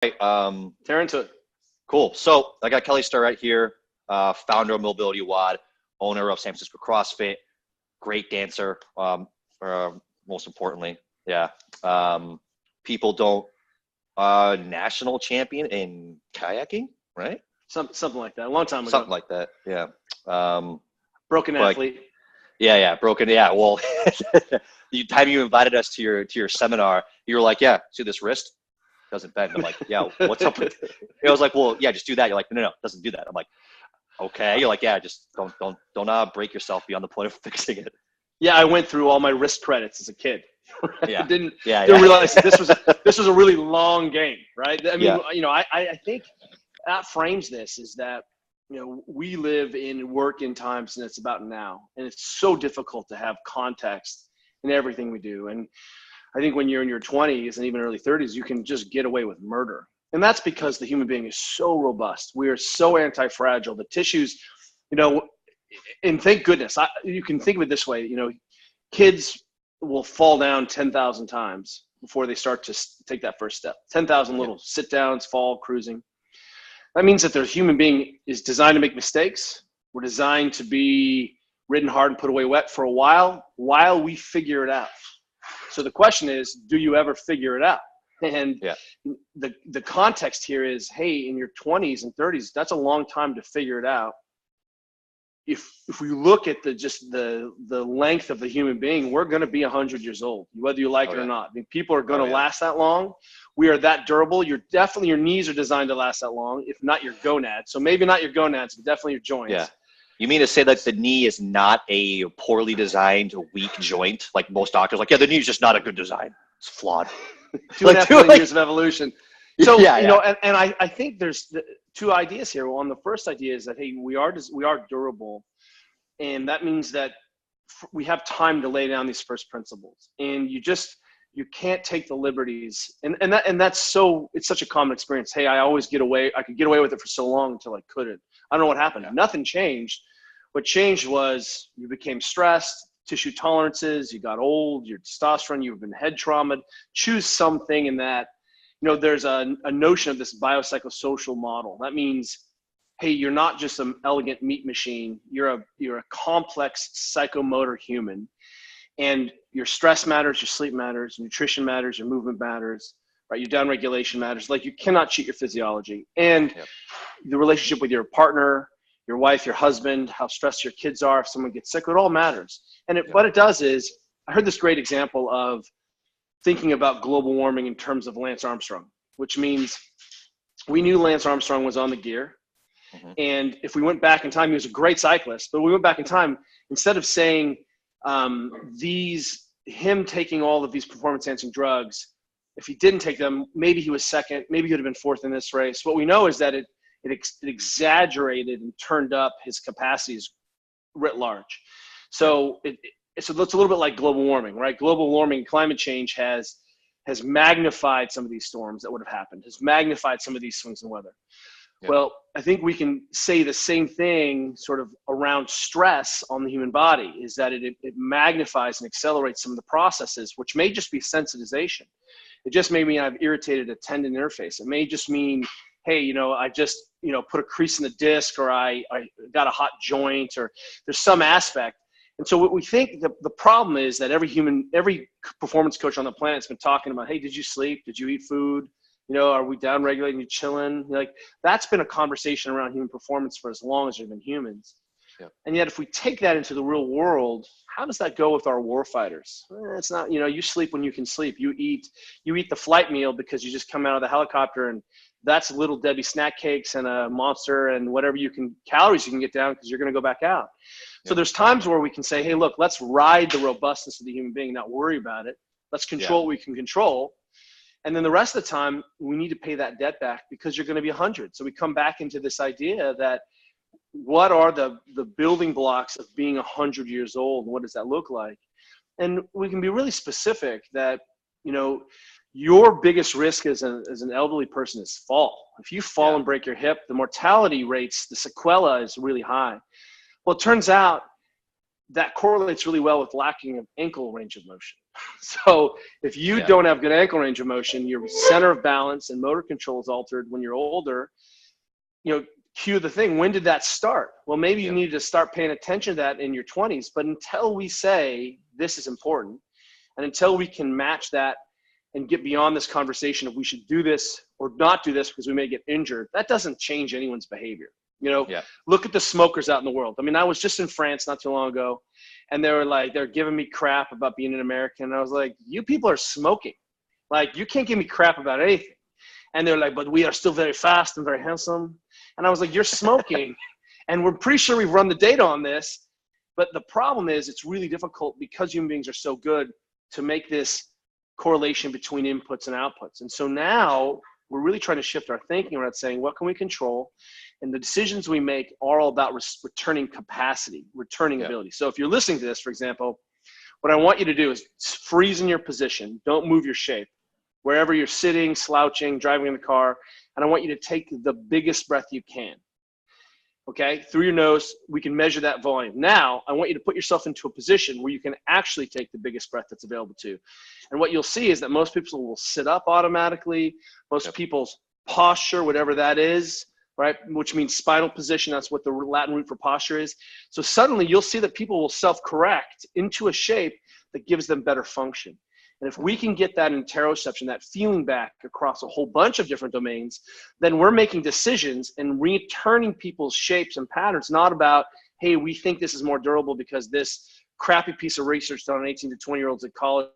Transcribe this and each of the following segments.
Right. Tear into it. Cool. So I got Kelly Starrett here, founder of MobiilityWOD, owner of San Francisco CrossFit, great dancer. Most importantly, yeah. People don't national champion in kayaking, right? Something like that. A long time ago. Something like that. Yeah. Broken athlete. Yeah, broken. Yeah. Well, the time you invited us to your seminar, you were like, "Yeah, see this wrist doesn't bend." I'm like, "Yeah, what's up with it?" I was like, "Well, yeah, just do that." You're like, "No, it doesn't do that." I'm like, "Okay." You're like, "Yeah, just don't break yourself beyond the point of fixing it." Yeah, I went through all my wrist credits as a kid. Yeah. Didn't Yeah. realize that this was a really long game, right? I mean, Yeah. I think that frames this is that, we live in work in times and it's about now. And it's so difficult to have context in everything we do. And I think when you're in your 20s and even early 30s, you can just get away with murder. And that's because the human being is so robust. We are so anti-fragile. The tissues, and thank goodness, you can think of it this way, kids will fall down 10,000 times before they start to take that first step. 10,000 little sit downs, fall, cruising. That means that the human being is designed to make mistakes. We're designed to be ridden hard and put away wet for a while we figure it out. So the question is, do you ever figure it out? And the context here is, hey, in your 20s and 30s, that's a long time to figure it out. If we look at the length of the human being, we're going to be 100 years old, whether you like it or not. I mean, people are going to last that long. We are that durable. Your knees are designed to last that long, if not your gonads. So maybe not your gonads, but definitely your joints. Yeah. You mean to say that the knee is not a poorly designed, weak joint? Like most doctors, the knee is just not a good design. It's flawed. 2.5 million years of evolution. So, and I think there's two ideas here. Well, the first idea is that, hey, we are durable. And that means that we have time to lay down these first principles. And you can't take the liberties. And that's it's such a common experience. Hey, I could get away with it for so long until I couldn't. I don't know what happened. Yeah. Nothing changed. What changed was you became stressed, tissue tolerances, you got old, your testosterone, you've been head trauma. Choose something in that. There's a notion of this biopsychosocial model. That means, hey, you're not just an elegant meat machine. You're a complex psychomotor human. And your stress matters, your sleep matters, nutrition matters, your movement matters, right? Your downregulation matters. Like, you cannot cheat your physiology. And the relationship with your partner, your wife, your husband, how stressed your kids are, if someone gets sick, it all matters. And what it does is, I heard this great example of thinking about global warming in terms of Lance Armstrong, which means we knew Lance Armstrong was on the gear. Mm-hmm. And if we went back in time, he was a great cyclist, but we went back in time, instead of saying him taking all of these performance enhancing drugs, if he didn't take them, maybe he was second, maybe he would have been fourth in this race. What we know is that it exaggerated and turned up his capacities writ large. So so that's a little bit like global warming, right? Global warming, climate change has magnified some of these storms that would have happened, has magnified some of these swings in weather. Yeah. Well, I think we can say the same thing sort of around stress on the human body, is that it magnifies and accelerates some of the processes, which may just be sensitization. It just may mean I've irritated a tendon interface. It may just mean, hey, I just, put a crease in the disc, or I got a hot joint, or there's some aspect. And so what we think the problem is that every performance coach on the planet has been talking about, hey, did you sleep? Did you eat food? Are we down regulating? You chilling? That's been a conversation around human performance for as long as there've been humans. Yeah. And yet, if we take that into the real world, how does that go with our warfighters? It's not, you sleep when you can sleep. You eat the flight meal because you just come out of the helicopter, and that's Little Debbie snack cakes and a Monster and whatever calories you can get down, because you're going to go back out. So there's times where we can say, hey, look, let's ride the robustness of the human being, not worry about it. Let's control what we can control. And then the rest of the time, we need to pay that debt back, because you're going to be 100. So we come back into this idea that what are the building blocks of being 100 years old? And what does that look like? And we can be really specific that, your biggest risk as an elderly person is fall. If you fall and break your hip, the mortality rates, the sequela is really high. Well, it turns out that correlates really well with lacking of ankle range of motion. So if you Yeah. don't have good ankle range of motion, your center of balance and motor control is altered when you're older. Cue the thing. When did that start? Well, maybe you need to start paying attention to that in your 20s. But until we say this is important, and until we can match that and get beyond this conversation of we should do this or not do this because we may get injured, that doesn't change anyone's behavior. Look at the smokers out in the world. I mean, I was just in France not too long ago, and they're giving me crap about being an American. And I was like, you people are smoking. Like, you can't give me crap about anything. And they're like, but we are still very fast and very handsome. And I was like, you're smoking. And we're pretty sure we've run the data on this. But the problem is it's really difficult because human beings are so good to make this correlation between inputs and outputs. And so now we're really trying to shift our thinking around saying, what can we control? And the decisions we make are all about returning capacity, returning ability. So if you're listening to this, for example, what I want you to do is freeze in your position. Don't move your shape. Wherever you're sitting, slouching, driving in the car, and I want you to take the biggest breath you can. Okay? Through your nose, we can measure that volume. Now, I want you to put yourself into a position where you can actually take the biggest breath that's available to you. And what you'll see is that most people will sit up automatically. Most people's posture, whatever that is, right, which means spinal position, that's what the Latin root for posture is. So suddenly you'll see that people will self-correct into a shape that gives them better function. And if we can get that interoception, that feeling back across a whole bunch of different domains, then we're making decisions and returning people's shapes and patterns, not about, hey, we think this is more durable because this crappy piece of research done on 18 to 20-year-olds at college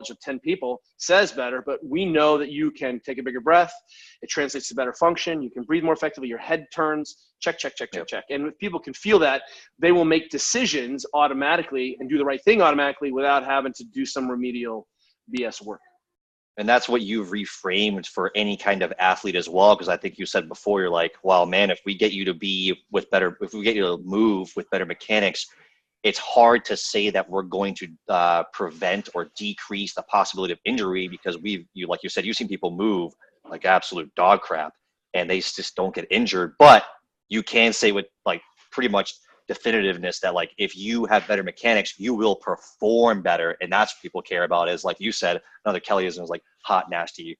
of 10 people says better, but we know that you can take a bigger breath. It translates to better function. You can breathe more effectively. Your head turns, check. And if people can feel that, they will make decisions automatically and do the right thing automatically without having to do some remedial BS work. And that's what you've reframed for any kind of athlete as well. Because I think you said before, you're like, well, man, if we get you to move with better mechanics, it's hard to say that we're going to prevent or decrease the possibility of injury, because like you said, you've seen people move like absolute dog crap and they just don't get injured. But you can say with like pretty much definitiveness that like if you have better mechanics, you will perform better. And that's what people care about, is like you said, another Kellyism is like hot, nasty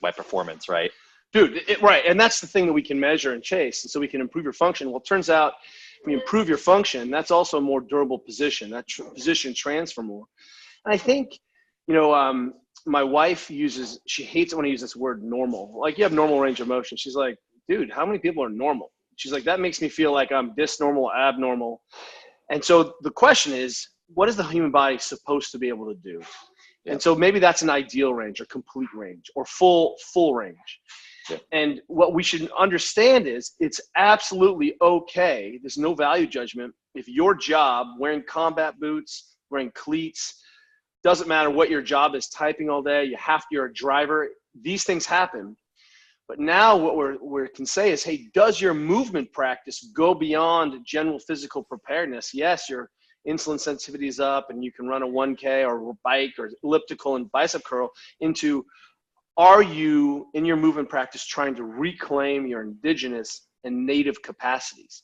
by performance, right? Dude, right. And that's the thing that we can measure and chase. And so we can improve your function. Well, it turns out when you improve your function, that's also a more durable position. That position transfer more. And I think, my wife she hates it when I use this word normal. Like, you have normal range of motion. She's like, dude, how many people are normal? She's like, that makes me feel like I'm dysnormal, abnormal. And so the question is, what is the human body supposed to be able to do? Yeah. And so maybe that's an ideal range or complete range or full range. Yeah. And what we should understand is it's absolutely okay. There's no value judgment. If your job, wearing combat boots, wearing cleats, doesn't matter what your job is, typing all day, you're a driver, these things happen. But now what we can say is, hey, does your movement practice go beyond general physical preparedness? Yes, your insulin sensitivity is up and you can run a 1K or bike or elliptical and bicep curl into, are you in your movement practice trying to reclaim your indigenous and native capacities?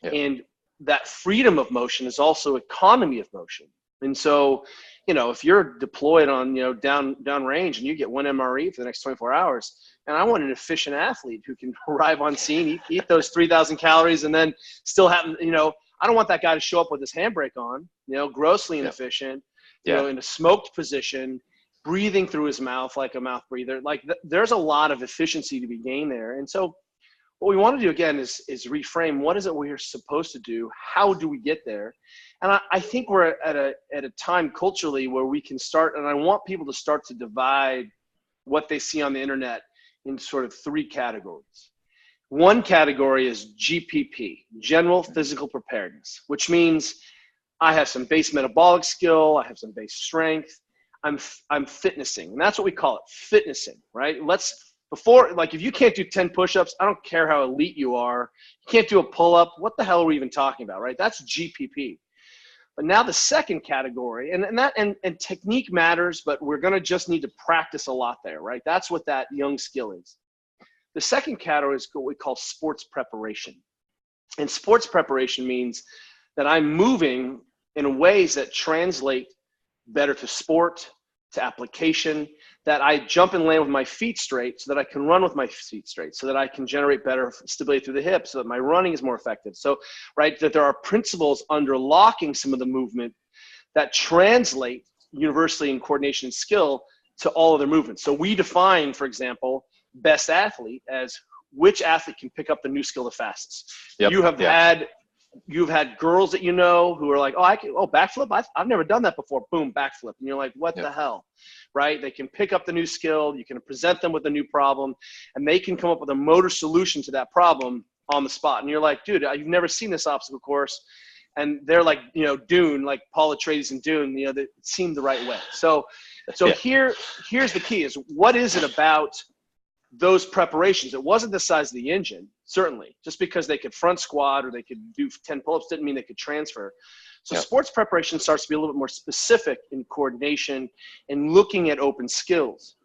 Yeah. And that freedom of motion is also economy of motion. And so, if you're deployed on, down range and you get one MRE for the next 24 hours, and I want an efficient athlete who can arrive on scene, eat those 3,000 calories, and then still have, I don't want that guy to show up with his handbrake on, grossly inefficient, in a smoked position, breathing through his mouth like a mouth breather. Like there's a lot of efficiency to be gained there. And so what we want to do again is reframe, what is it we're supposed to do? How do we get there? And I think we're at a time culturally where we can start, and I want people to start to divide what they see on the internet in sort of three categories. One category is GPP, general physical preparedness, which means I have some base metabolic skill, I have some base strength, I'm fitnessing, and that's what we call it, fitnessing, right? If you can't do 10 push-ups, I don't care how elite you are, you can't do a pull-up, what the hell are we even talking about, right? That's GPP. But now the second category, and technique matters, but we're going to just need to practice a lot there, right? That's what that young skill is. The second category is what we call sports preparation. And sports preparation means that I'm moving in ways that translate better to sport, to application, that I jump and land with my feet straight so that I can run with my feet straight, so that I can generate better stability through the hips, so that my running is more effective. So, right, that there are principles underlocking some of the movement that translate universally in coordination and skill to all other movements. So we define, for example, best athlete as which athlete can pick up the new skill the fastest. Yep. You've had girls that you know who are like, backflip. I've never done that before. Boom, backflip. And you're like, what the hell, right? They can pick up the new skill. You can present them with a new problem, and they can come up with a motor solution to that problem on the spot. And you're like, dude, you've never seen this obstacle course. And they're like, Dune, like Paul Atreides and Dune, that seemed the right way. So here's the key is, what is it about those preparations? It wasn't the size of the engine, certainly. Just because they could front squat or they could do 10 pull-ups didn't mean they could transfer. So sports preparation starts to be a little bit more specific in coordination and looking at open skills.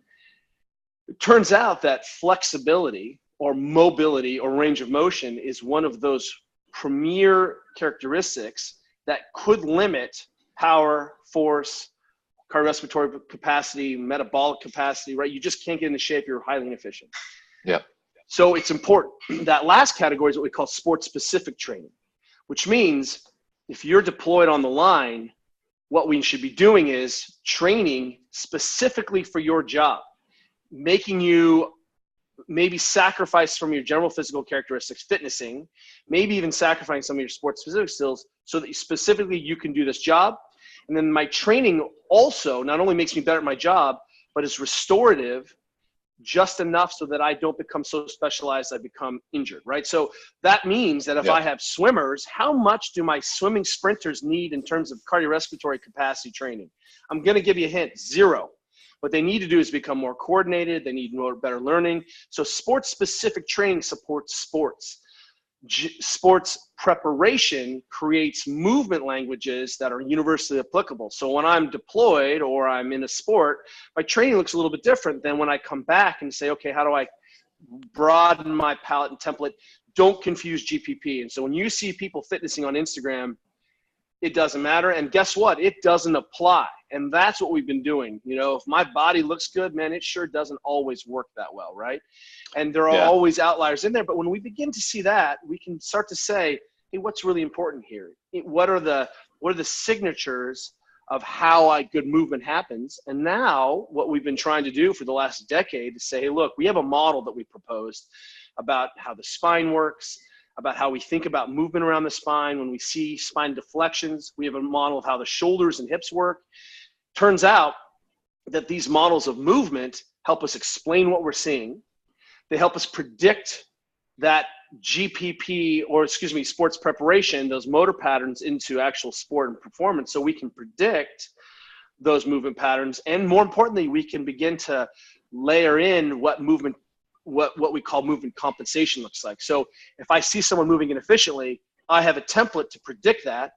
It turns out that flexibility or mobility or range of motion is one of those premier characteristics that could limit power, force, cardiorespiratory capacity, metabolic capacity, right? You just can't get into shape. You're highly inefficient. Yeah. So it's important. That last category is what we call sport-specific training, which means if you're deployed on the line, what we should be doing is training specifically for your job, making you maybe sacrifice from your general physical characteristics, fitnessing, maybe even sacrificing some of your sports-specific skills so that you can do this job. And then my training also not only makes me better at my job, but is restorative just enough so that I don't become so specialized I become injured, right? So that means that if I have swimmers, how much do my swimming sprinters need in terms of cardiorespiratory capacity training? I'm going to give you a hint, 0. What they need to do is become more coordinated. They need better learning. So sports-specific training supports sports. Sports preparation creates movement languages that are universally applicable. So when I'm deployed or I'm in a sport, my training looks a little bit different than when I come back and say, okay, how do I broaden my palette and template? Don't confuse GPP. And so when you see people fitnessing on Instagram, it doesn't matter. And guess what? It doesn't apply. And that's what we've been doing. If my body looks good, man, it sure doesn't always work that well, right? And there are always outliers in there. But when we begin to see that, we can start to say, hey, what's really important here? What are the signatures of how good movement happens? And now what we've been trying to do for the last decade is say, hey, look, we have a model that we proposed about how the spine works, about how we think about movement around the spine. When we see spine deflections, we have a model of how the shoulders and hips work. Turns out that these models of movement help us explain what we're seeing. They help us predict that sports preparation, those motor patterns into actual sport and performance, so we can predict those movement patterns. And more importantly, we can begin to layer in what we call movement compensation looks like. So if I see someone moving inefficiently, I have a template to predict that,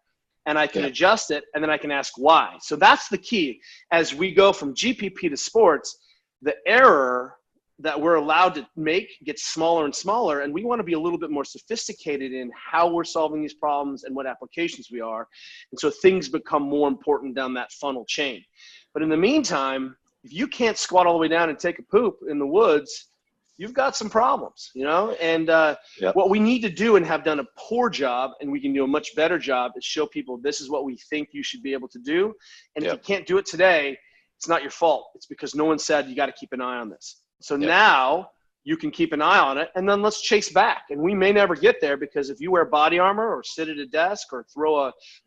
and I can adjust it, and then I can ask why. So that's the key. As we go from GPP to sports, the error that we're allowed to make gets smaller and smaller, and we want to be a little bit more sophisticated in how we're solving these problems and what applications we are. And so things become more important down that funnel chain. But in the meantime, if you can't squat all the way down and take a poop in the woods, you've got some problems, and what we need to do and have done a poor job, and we can do a much better job, is show people this is what we think you should be able to do. And if you can't do it today, it's not your fault. It's because no one said you got to keep an eye on this. So now you can keep an eye on it, and then let's chase back. And we may never get there, because if you wear body armor or sit at a desk or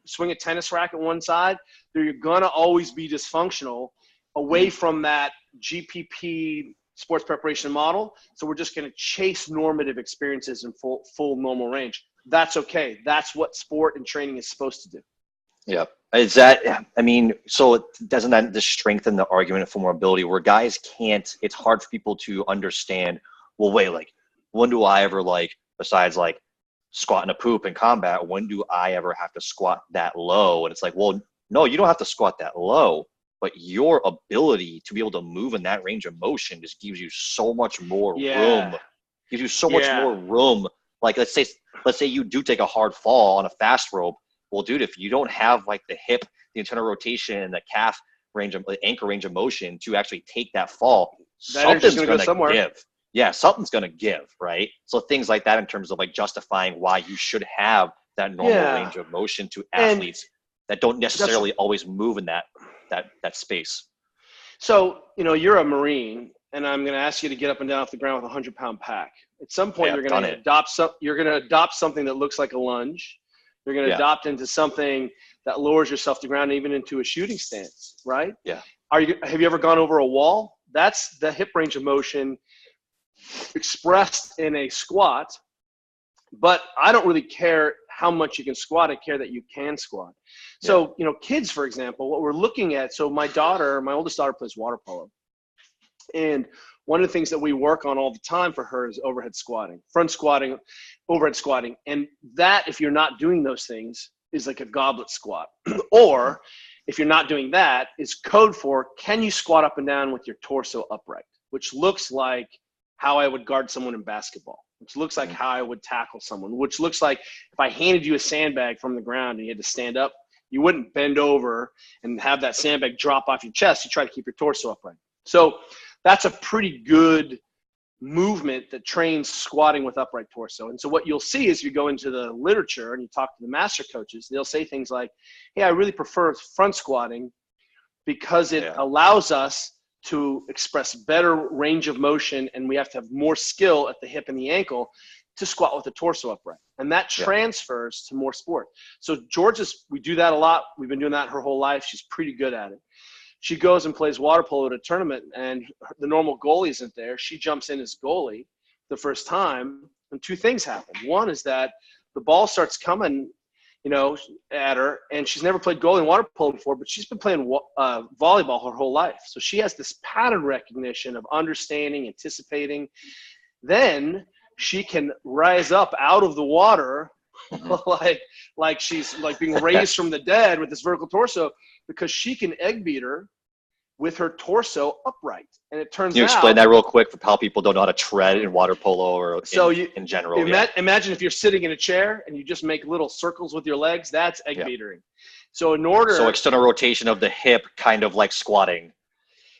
swing a tennis racket one side, you're going to always be dysfunctional away from that GPP sports preparation model. So we're just going to chase normative experiences in full normal range. That's okay. That's what sport and training is supposed to do. Yeah. So doesn't that just strengthen the argument for mobility, where guys it's hard for people to understand, well, wait, when do I ever besides squatting a poop in combat, when do I ever have to squat that low? And it's well, no, you don't have to squat that low. But your ability to be able to move in that range of motion just gives you so much more room. Gives you so much more room. Let's say you do take a hard fall on a fast rope. Well, dude, if you don't have the hip, the internal rotation, and the calf anchor range of motion to actually take that fall, That energy's something's gonna go somewhere. give. Yeah, something's going to give, right? So things like that in terms of like justifying why you should have that normal range of motion to athletes that don't necessarily always move in that space. So, you're a Marine, and I'm going to ask you to get up and down off the ground with a 100-pound pack. At some point, you're going to adopt something that looks like a lunge. You're going to adopt into something that lowers yourself to ground, even into a shooting stance, right? Yeah. Have you ever gone over a wall? That's the hip range of motion expressed in a squat, but I don't really care how much you can squat. I care that you can squat. So, kids, for example, what we're looking at, so my oldest daughter plays water polo. And one of the things that we work on all the time for her is overhead squatting, front squatting, overhead squatting. And that, if you're not doing those things, is like a goblet squat. Or if you're not doing that, is code for, can you squat up and down with your torso upright, which looks like how I would guard someone in basketball, which looks like how I would tackle someone, which looks like if I handed you a sandbag from the ground and you had to stand up, you wouldn't bend over and have that sandbag drop off your chest. You try to keep your torso upright. So that's a pretty good movement that trains squatting with upright torso. And so what you'll see is you go into the literature and you talk to the master coaches, they'll say things like, hey, I really prefer front squatting because it allows us to express better range of motion, and we have to have more skill at the hip and the ankle to squat with the torso upright. And that transfers to more sport. So we do that a lot. We've been doing that her whole life. She's pretty good at it. She goes and plays water polo at a tournament, and the normal goalie isn't there. She jumps in as goalie the first time, and two things happen. One is that the ball starts coming, at her, and she's never played goalie in water polo before, but she's been playing volleyball her whole life. So she has this pattern recognition of understanding, anticipating. Then she can rise up out of the water like she's like being raised from the dead with this vertical torso, because she can egg beat her with her torso upright. And it turns out— Can you explain that real quick for how people don't know how to tread in water polo or in general? Imagine if you're sitting in a chair and you just make little circles with your legs, that's egg beatering. So external rotation of the hip, kind of like squatting.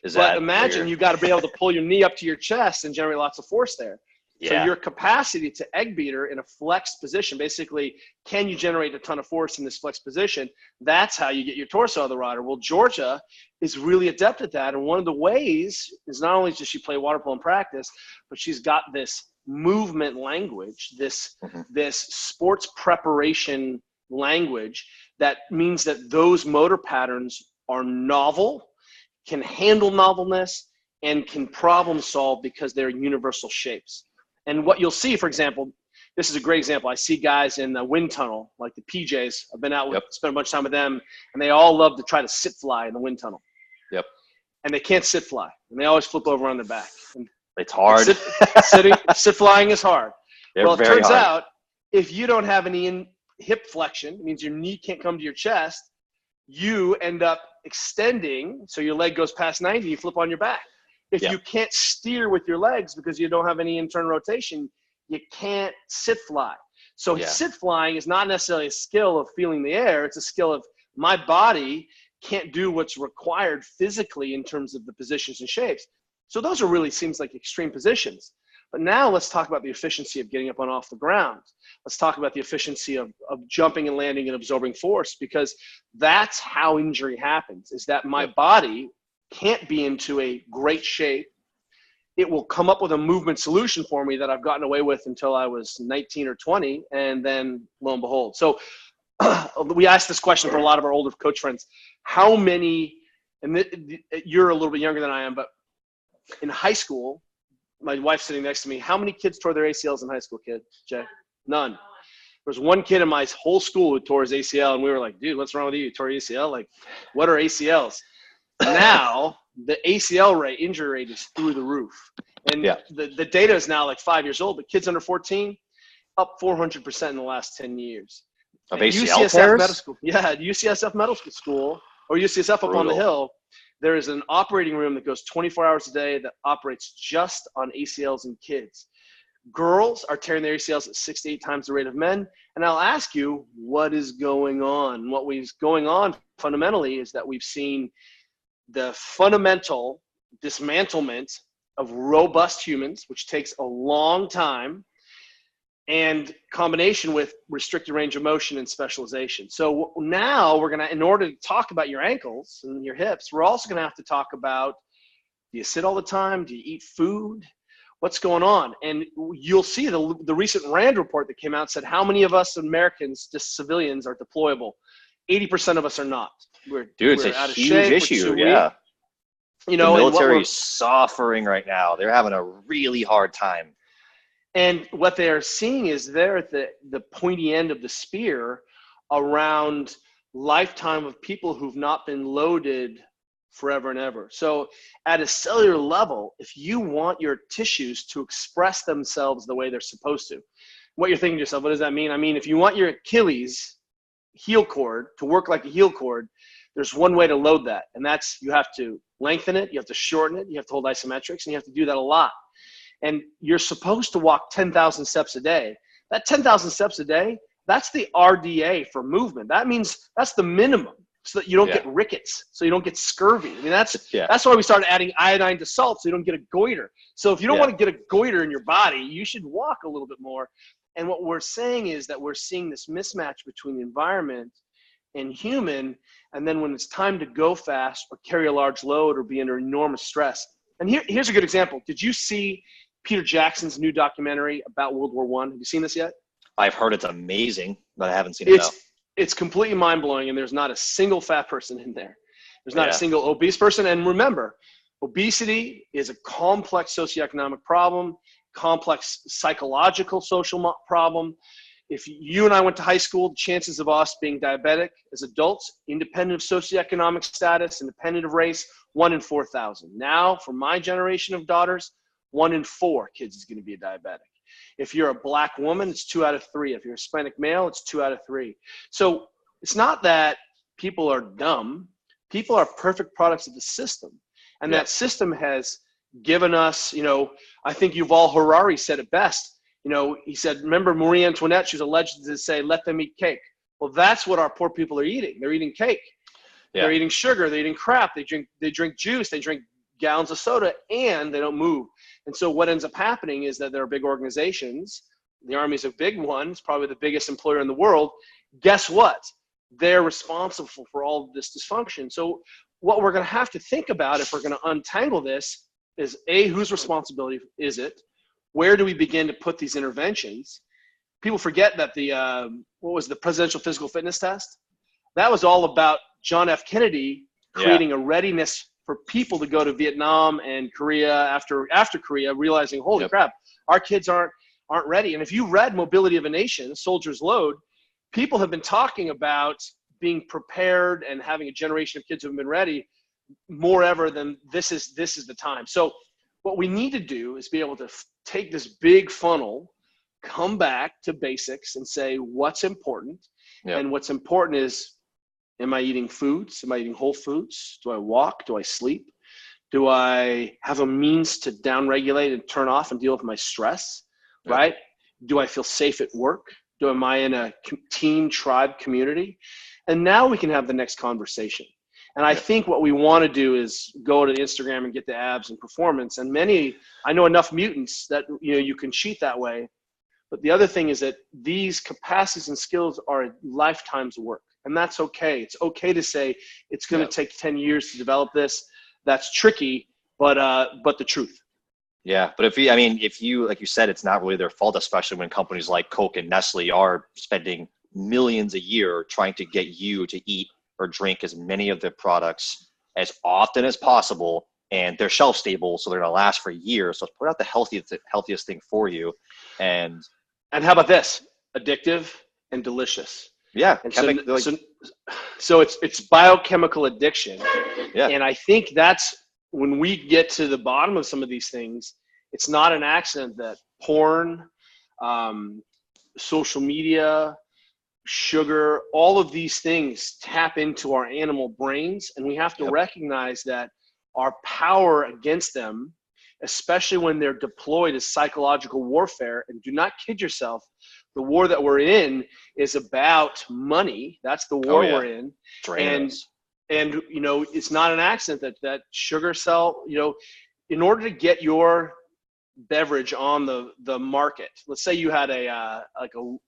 Imagine you got to be able to pull your knee up to your chest and generate lots of force there. So your capacity to egg beat her in a flexed position, basically, can you generate a ton of force in this flexed position? That's how you get your torso out of the water. Well, Georgia is really adept at that. And one of the ways is not only does she play water polo in practice, but she's got this movement language, this sports preparation language that means that those motor patterns are novel, can handle novelness, and can problem solve because they're universal shapes. And what you'll see, for example, this is a great example. I see guys in the wind tunnel, like the PJs. I've been out spent a bunch of time with them, and they all love to try to sit fly in the wind tunnel. Yep. And they can't sit fly, and they always flip over on their back. And it's hard. Sit flying is hard. It turns out if you don't have any hip flexion, it means your knee can't come to your chest, you end up extending, so your leg goes past 90, you flip on your back. If you can't steer with your legs because you don't have any internal rotation, you can't sit fly. So sit flying is not necessarily a skill of feeling the air. It's a skill of my body can't do what's required physically in terms of the positions and shapes. So those are really seems like extreme positions. But now let's talk about the efficiency of getting up and off the ground. Let's talk about the efficiency of jumping and landing and absorbing force, because that's how injury happens, is that my body can't be into a great shape. It will come up with a movement solution for me that I've gotten away with until I was 19 or 20, and then lo and behold. So we asked this question for a lot of our older coach friends. How many, and you're a little bit younger than I am, but in high school, my wife's sitting next to me, how many kids tore their ACLs in high school, Jay? None. There was one kid in my whole school who tore his ACL, and we were like, dude, what's wrong with you? You tore your ACL? Like, what are ACLs? Now, the ACL rate, injury rate is through the roof. And the data is now like 5 years old, but kids under 14, up 400% in the last 10 years. Of ACL tears? Medical School. Yeah, UCSF Medical School, or UCSF up on the hill, there is an operating room that goes 24 hours a day that operates just on ACLs in kids. Girls are tearing their ACLs at 6 to 8 times the rate of men. And I'll ask you, what is going on? What is going on fundamentally is that we've seen the fundamental dismantlement of robust humans, which takes a long time, and combination with restricted range of motion and specialization. So now we're going to, in order to talk about your ankles and your hips, we're also going to have to talk about, do you sit all the time? Do you eat food? What's going on? And you'll see the recent RAND report that came out said how many of us Americans, just civilians, are deployable. 80% of us are not. Dude, we're it's a out of huge shape, issue. Yeah. You know, the military is suffering right now. They're having a really hard time. And what they're seeing is they're at the pointy end of the spear around lifetime of people who've not been loaded forever and ever. So at a cellular level, if you want your tissues to express themselves the way they're supposed to, what you're thinking to yourself, what does that mean? I mean, if you want your Achilles heel cord to work like a heel cord, there's one way to load that. And that's, you have to lengthen it, you have to shorten it, you have to hold isometrics, and you have to do that a lot. And you're supposed to walk 10,000 steps a day. That 10,000 steps a day, that's the RDA for movement. That means that's the minimum, so that you don't get rickets, so you don't get scurvy. I mean, that's why we started adding iodine to salt, so you don't get a goiter. So if you don't want to get a goiter in your body, you should walk a little bit more. And what we're saying is that we're seeing this mismatch between the environment and human, and then when it's time to go fast or carry a large load or be under enormous stress. And here's a good example. Did you see Peter Jackson's new documentary about World War I? Have you seen this yet? I've heard it's amazing, but I haven't seen it. It's completely mind-blowing, and there's not a single fat person in there. There's not a single obese person. And remember, obesity is a complex socioeconomic problem, complex psychological social problem. If you and I went to high school, the chances of us being diabetic as adults, independent of socioeconomic status, independent of race, 1 in 4,000. Now, for my generation of daughters, 1 in 4 kids is going to be a diabetic. If you're a black woman, it's 2 out of 3. If you're a Hispanic male, it's 2 out of 3. So it's not that people are dumb. People are perfect products of the system. And that system has given us, you know, I think Yuval Harari said it best. You know, he said, remember Marie Antoinette, she was alleged to say, let them eat cake. Well, that's what our poor people are eating. They're eating cake. Yeah. They're eating sugar. They're eating crap. They drink juice. They drink gallons of soda, and they don't move. And so what ends up happening is that there are big organizations. The Army's a big one. It's probably the biggest employer in the world. Guess what? They're responsible for all of this dysfunction. So what we're going to have to think about if we're going to untangle this is, A, whose responsibility is it? Where do we begin to put these interventions? People forget that what was the presidential physical fitness test? That was all about John F. Kennedy creating a readiness for people to go to Vietnam and Korea after Korea, realizing, holy crap, our kids aren't ready. And if you read Mobility of a Nation, Soldier's Load, people have been talking about being prepared and having a generation of kids who have been ready more ever than this is the time. So what we need to do is be able to take this big funnel, come back to basics and say what's important. And what's important is, am I eating foods? Am I eating whole foods? Do I walk? Do I sleep? Do I have a means to downregulate and turn off and deal with my stress, right? Do I feel safe at work? Am I in a team, tribe, community? And now we can have the next conversation. And I think what we want to do is go to Instagram and get the abs and performance. And I know enough mutants that, you know, you can cheat that way. But the other thing is that these capacities and skills are a lifetime's work. And that's okay. It's okay to say it's going to take 10 years to develop this. That's tricky, but the truth. Yeah, but if you, like you said, it's not really their fault, especially when companies like Coke and Nestle are spending millions a year trying to get you to eat or drink as many of their products as often as possible, and they're shelf stable, so they're going to last for years. So put out the healthiest thing for you. And how about this? Addictive and delicious. Yeah. And so it's biochemical addiction. Yeah. And I think that's when we get to the bottom of some of these things, it's not an accident that porn, social media, sugar, all of these things tap into our animal brains. And we have to recognize that our power against them, especially when they're deployed as psychological warfare, and do not kid yourself, the war that we're in is about money. That's the war we're in. And And, you know, it's not an accident that sugar cell, you know, in order to get your beverage on the market, let's say you had a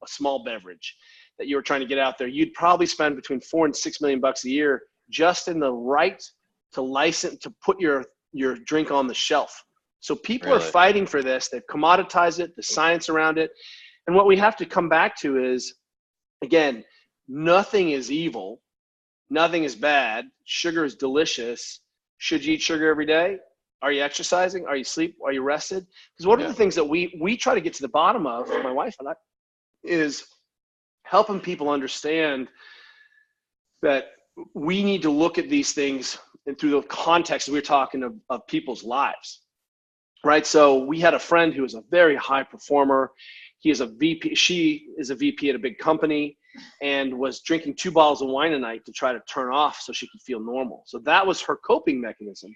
small beverage that you were trying to get out there, you'd probably spend between $4 and $6 million a year just in the right to license, to put your drink on the shelf. So people are fighting for this. They've commoditized it, the science around it. And what we have to come back to is, again, nothing is evil. Nothing is bad. Sugar is delicious. Should you eat sugar every day? Are you exercising? Are you sleep? Are you rested? Because one of the things that we try to get to the bottom of, my wife and I, is helping people understand that we need to look at these things and through the context we're talking of people's lives, right? So we had a friend who is a very high performer. He is a VP. She is a VP at a big company and was drinking 2 bottles of wine a night to try to turn off so she could feel normal. So that was her coping mechanism.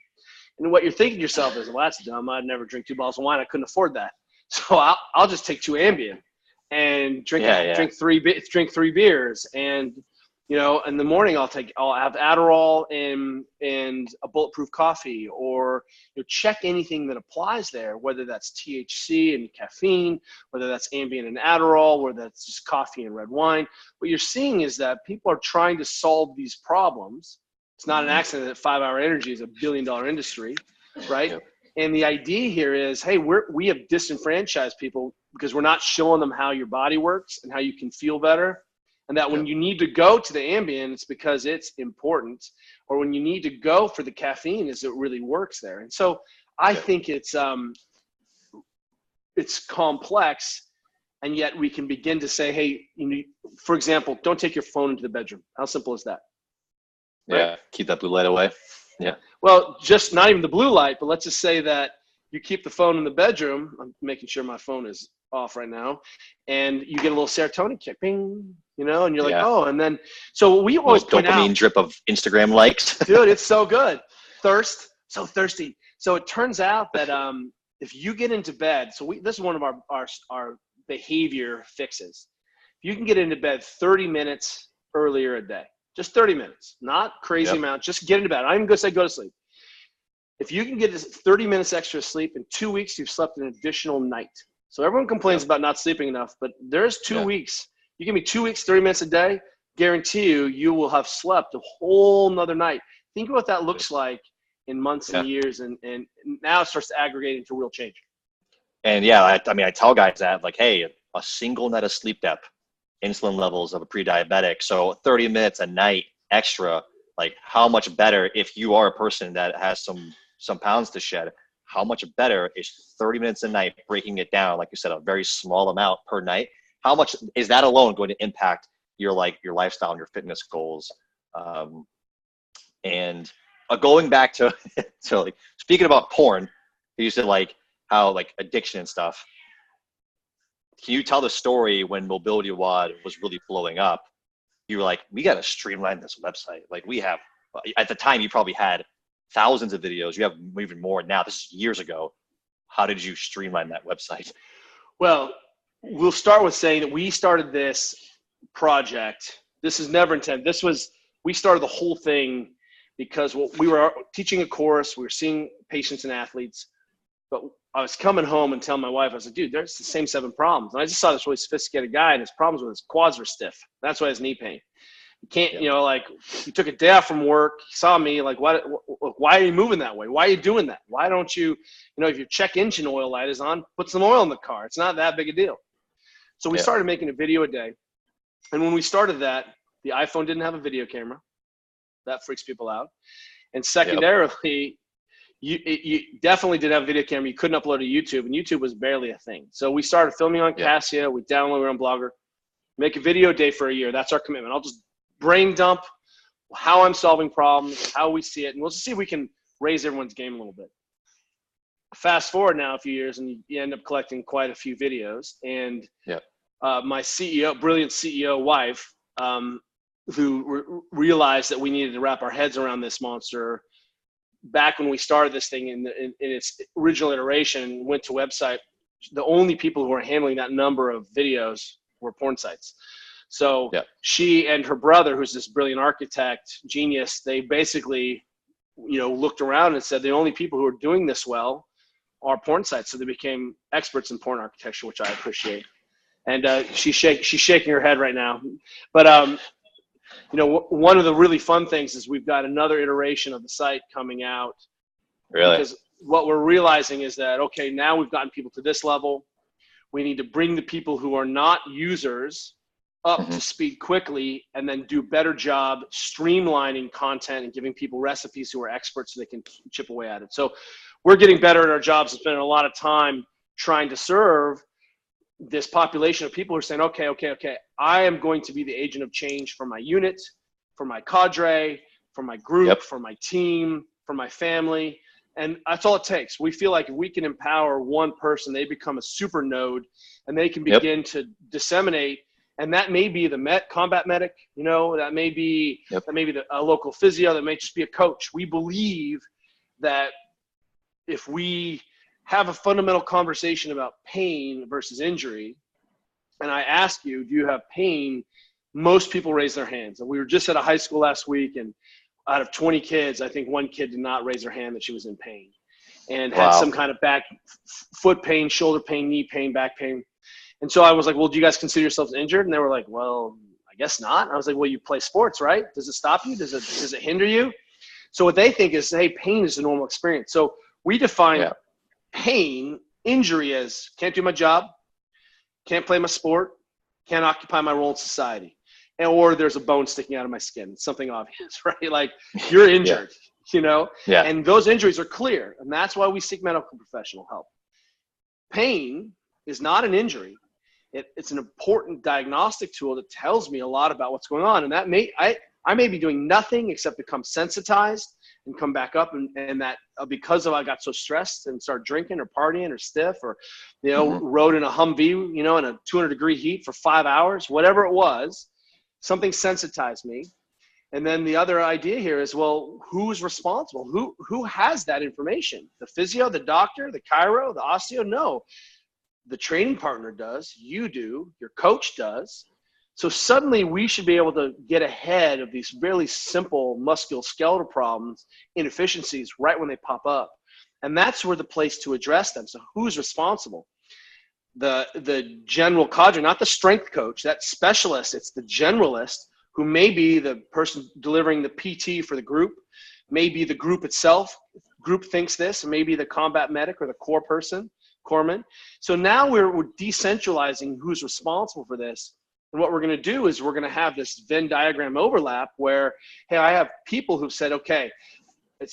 And what you're thinking to yourself is, well, that's dumb. I'd never drink 2 bottles of wine. I couldn't afford that. So I'll just take 2 Ambien and drink 3 beers. And, you know, in the morning I'll have Adderall and a bulletproof coffee, or, you know, check anything that applies there, whether that's THC and caffeine, whether that's Ambien and Adderall, whether that's just coffee and red wine. What you're seeing is that people are trying to solve these problems. It's not an accident that 5 Hour Energy is a $1 billion industry, right? Yep. And the idea here is, hey, we have disenfranchised people because we're not showing them how your body works and how you can feel better. And that when you need to go to the Ambien, it's because it's important, or when you need to go for the caffeine, is it really works there. And so I think it's complex, and yet we can begin to say, hey, you know, for example, don't take your phone into the bedroom. How simple is that? Right? Yeah, keep that blue light away. Yeah. Well, just not even the blue light, but let's just say that you keep the phone in the bedroom. I'm making sure my phone is off right now, and you get a little serotonin kick, bing, you know, and you're like, oh, and then, so we always point out, dopamine drip of Instagram likes. Dude, it's so good. So thirsty. So it turns out that if you get into bed, this is one of our behavior fixes. If you can get into bed 30 minutes earlier a day, just 30 minutes, not crazy amount, just get into bed. I'm even going to say go to sleep. If you can get 30 minutes extra sleep, in 2 weeks, you've slept an additional night. So everyone complains about not sleeping enough, but there's 2 weeks. You give me 2 weeks, 30 minutes a day, guarantee you will have slept a whole nother night. Think of what that looks like in months and years, and now it starts to aggregate into real change. And I mean, I tell guys that, like, hey, a single night of sleep depth, insulin levels of a pre-diabetic. So 30 minutes a night extra, like, how much better if you are a person that has some pounds to shed, how much better is 30 minutes a night, breaking it down, like you said, a very small amount per night? How much is that alone going to impact your lifestyle and your fitness goals? And going back to, like, speaking about porn, you said like how like addiction and stuff. Can you tell the story when MobiilityWOD was really blowing up? You were like, we got to streamline this website. Like, we have, at the time, you probably had thousands of videos. You have even more now. This is years ago. How did you streamline that website? Well, we'll start with saying that we started this project. This is never intended. We started the whole thing because we were teaching a course. We were seeing patients and athletes, but I was coming home and telling my wife, I was like, dude, there's the same 7 problems. And I just saw this really sophisticated guy, and his problems with his quads were stiff. That's why his knee pain. You can't, you know, like, he took a day off from work. He saw me, like, why are you moving that way? Why are you doing that? Why don't you, if your check engine oil light is on, put some oil in the car. It's not that big a deal. So we started making a video a day. And when we started that, the iPhone didn't have a video camera. That freaks people out. And secondarily, you definitely didn't have a video camera. You couldn't upload to YouTube, and YouTube was barely a thing. So we started filming on Cassia. We downloaded on Blogger. Make a video a day for a year. That's our commitment. I'll just brain dump how I'm solving problems, how we see it, and we'll see if we can raise everyone's game a little bit. Fast forward now a few years, and you end up collecting quite a few videos. And my brilliant CEO wife, who realized that we needed to wrap our heads around this monster, back when we started this thing in its original iteration, went to website, the only people who were handling that number of videos were porn sites. So she and her brother, who's this brilliant architect, genius, they basically, looked around and said the only people who are doing this well are porn sites. So they became experts in porn architecture, which I appreciate. And she's shaking her head right now. But, one of the really fun things is we've got another iteration of the site coming out. Really? Because what we're realizing is that, okay, now we've gotten people to this level. We need to bring the people who are not users up to speed quickly, and then do a better job streamlining content and giving people recipes who are experts so they can chip away at it. So we're getting better at our jobs and spending a lot of time trying to serve this population of people who are saying, okay, I am going to be the agent of change for my unit, for my cadre, for my group, for my team, for my family. And that's all it takes. We feel like if we can empower one person, they become a super node and they can begin to disseminate. And that may be the combat medic, that may be a local physio, that may just be a coach. We believe that if we have a fundamental conversation about pain versus injury, and I ask you, do you have pain? Most people raise their hands. And we were just at a high school last week, and out of 20 kids, I think one kid did not raise her hand that she was in pain and had some kind of foot pain, shoulder pain, knee pain, back pain. And so I was like, well, do you guys consider yourselves injured? And they were like, well, I guess not. And I was like, well, you play sports, right? Does it stop you? Does it hinder you? So what they think is, hey, pain is a normal experience. So we define pain, injury as can't do my job, can't play my sport, can't occupy my role in society. Or there's a bone sticking out of my skin. It's something obvious, right? Like you're injured, and those injuries are clear. And that's why we seek medical professional help. Pain is not an injury. It's an important diagnostic tool that tells me a lot about what's going on. And that I may be doing nothing except become sensitized and come back up. And that because I got so stressed and started drinking or partying or stiff or, rode in a Humvee, in a 200-degree heat for 5 hours, whatever it was, something sensitized me. And then the other idea here is, well, who's responsible? Who has that information? The physio, the doctor, the chiro, the osteo? No. The training partner does, you do, your coach does. So suddenly we should be able to get ahead of these really simple musculoskeletal problems, inefficiencies right when they pop up. And that's where the place to address them. So who's responsible? The general cadre, not the strength coach, that specialist, it's the generalist who may be the person delivering the PT for the group, maybe the group itself. Group thinks this, maybe the combat medic or the corpsman. So now we're decentralizing who's responsible for this. And what we're going to do is we're going to have this Venn diagram overlap where, hey, I have people who've said, okay,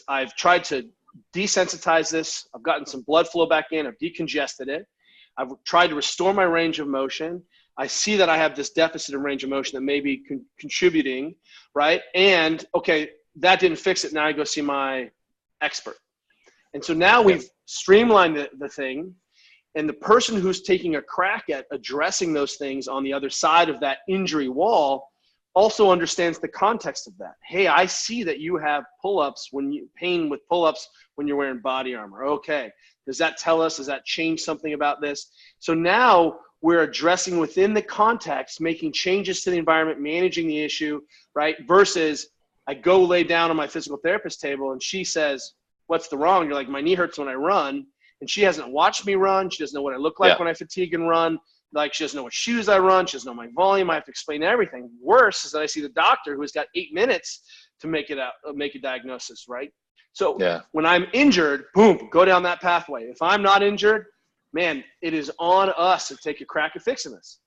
I've tried to desensitize this. I've gotten some blood flow back in. I've decongested it. I've tried to restore my range of motion. I see that I have this deficit of range of motion that may be contributing, right? And, okay, that didn't fix it. Now I go see my expert. And so now we've streamlined the thing, and the person who's taking a crack at addressing those things on the other side of that injury wall also understands the context of that. Hey, I see that you have pain with pull-ups when you're wearing body armor. Okay. Does that tell us, does that change something about this? So now we're addressing within the context, making changes to the environment, managing the issue, right? Versus I go lay down on my physical therapist table and she says, what's the wrong? You're like, my knee hurts when I run. And she hasn't watched me run. She doesn't know what I look like when I fatigue and run. Like, she doesn't know what shoes I run. She doesn't know my volume. I have to explain everything. Worse is that I see the doctor who has got 8 minutes to make a diagnosis, right? So when I'm injured, boom, go down that pathway. If I'm not injured, man, it is on us to take a crack at fixing this.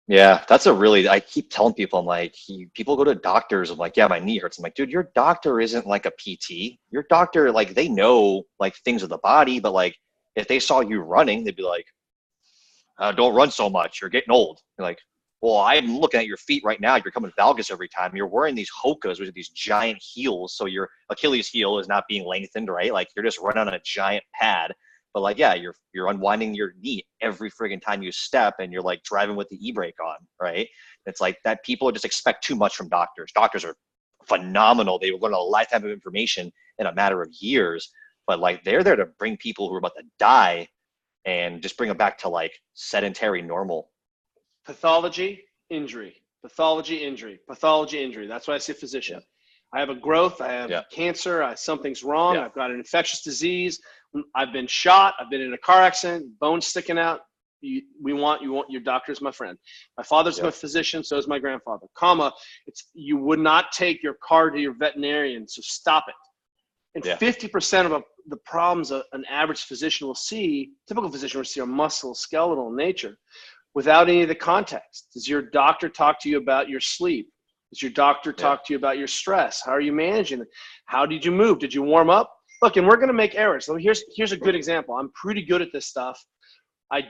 Yeah, I keep telling people, I'm like, people go to doctors, I'm like, yeah, my knee hurts. I'm like, dude, your doctor isn't like a PT. Your doctor, like, they know like things of the body, but like if they saw you running, they'd be like, don't run so much, you're getting old. You're like, well, I'm looking at your feet right now. You're coming valgus every time. You're wearing these Hokas, which are these giant heels. So your Achilles heel is not being lengthened, right? Like you're just running on a giant pad. But like, yeah, you're unwinding your knee every friggin' time you step, and you're like driving with the e-brake on, right? It's like that people just expect too much from doctors. Doctors are phenomenal. They learn a lifetime of information in a matter of years, but like they're there to bring people who are about to die and just bring them back to like sedentary normal. Pathology, injury. pathology, injury, pathology, injury. That's why I see a physician. Yep. I have a growth. I have Yep. cancer. Something's wrong. Yep. I've got an infectious disease. I've been shot. I've been in a car accident. Bones sticking out. You want your doctor's my friend. My father's Yep. my physician. So is my grandfather. You would not take your car to your veterinarian. So stop it. And 50% of the problems an average physician will see, typical physician will see, are musculoskeletal in nature without any of the context. Does your doctor talk to you about your sleep? Does your doctor talk to you about your stress? How are you managing it? How did you move? Did you warm up? Look, and we're going to make errors. So here's a good example. I'm pretty good at this stuff. I'm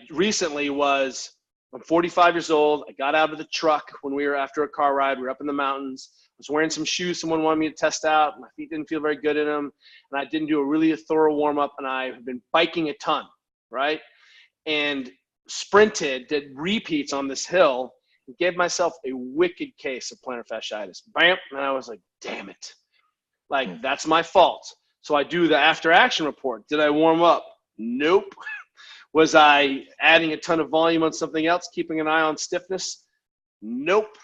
45 years old. I got out of the truck when we were after a car ride. We were up in the mountains. I was wearing some shoes someone wanted me to test out. My feet didn't feel very good in them. And I didn't do a really thorough warm up. And I have been biking a ton, right? And sprinted, did repeats on this hill, and gave myself a wicked case of plantar fasciitis. Bam! And I was like, damn it. Like, that's my fault. So I do the after action report. Did I warm up? Nope. Was I adding a ton of volume on something else, keeping an eye on stiffness? Nope.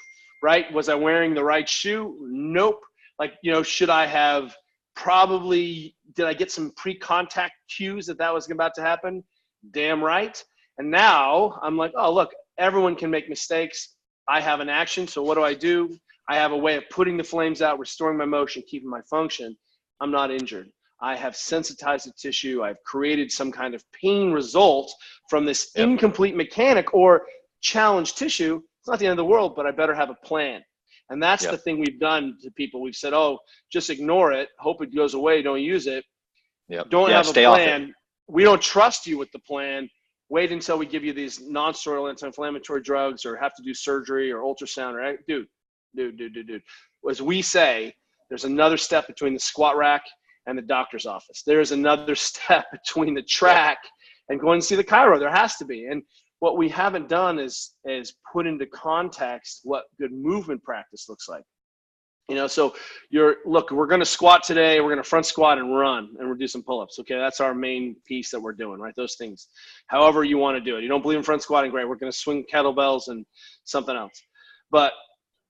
Right? Was I wearing the right shoe? Nope. Like, should I have did I get some pre-contact cues that was about to happen? Damn right. And now I'm like, oh, look, everyone can make mistakes. I have an action. So what do? I have a way of putting the flames out, restoring my motion, keeping my function. I'm not injured. I have sensitized the tissue. I've created some kind of pain result from this incomplete mechanic or challenged tissue. It's not the end of the world, but I better have a plan. And that's the thing we've done to people. We've said, oh, just ignore it. Hope it goes away. Don't use it. Don't have a plan. We don't trust you with the plan. Wait until we give you these non-steroidal anti-inflammatory drugs or have to do surgery or ultrasound. Right? Dude. As we say, there's another step between the squat rack and the doctor's office. There's another step between the track and going to see the chiro. There has to be. And what we haven't done is put into context what good movement practice looks like. So we're going to squat today. We're going to front squat and run, and we'll do some pull-ups. Okay, that's our main piece that we're doing, right? Those things, however you want to do it. You don't believe in front squatting, great. We're going to swing kettlebells and something else. But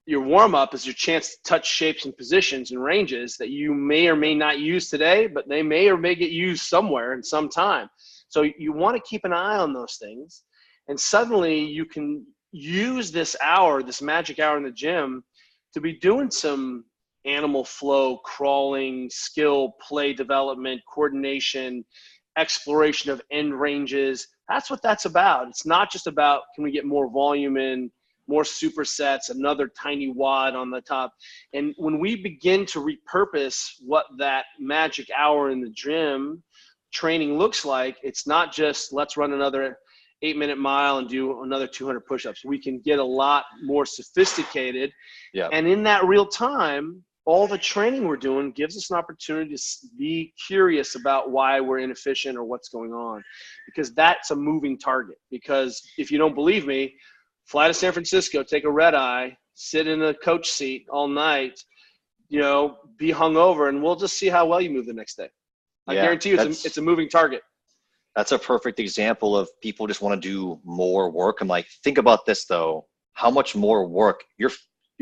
your warm-up is your chance to touch shapes and positions and ranges that you may or may not use today, but they may or may get used somewhere in some time. So you want to keep an eye on those things. And suddenly you can use this magic hour in the gym to be doing some animal flow, crawling, skill, play development, coordination, exploration of end ranges. That's what that's about. It's not just about, can we get more volume in, more supersets, another tiny WOD on the top. And when we begin to repurpose what that magic hour in the gym training looks like, it's not just let's run another 8-minute mile and do another 200 push-ups. We can get a lot more sophisticated. And in that real time, all the training we're doing gives us an opportunity to be curious about why we're inefficient or what's going on, because that's a moving target. Because if you don't believe me, fly to San Francisco, take a red eye, sit in the coach seat all night, be hungover, and we'll just see how well you move the next day. I guarantee you it's a moving target. That's a perfect example of people just want to do more work. I'm like, think about this though. How much more work you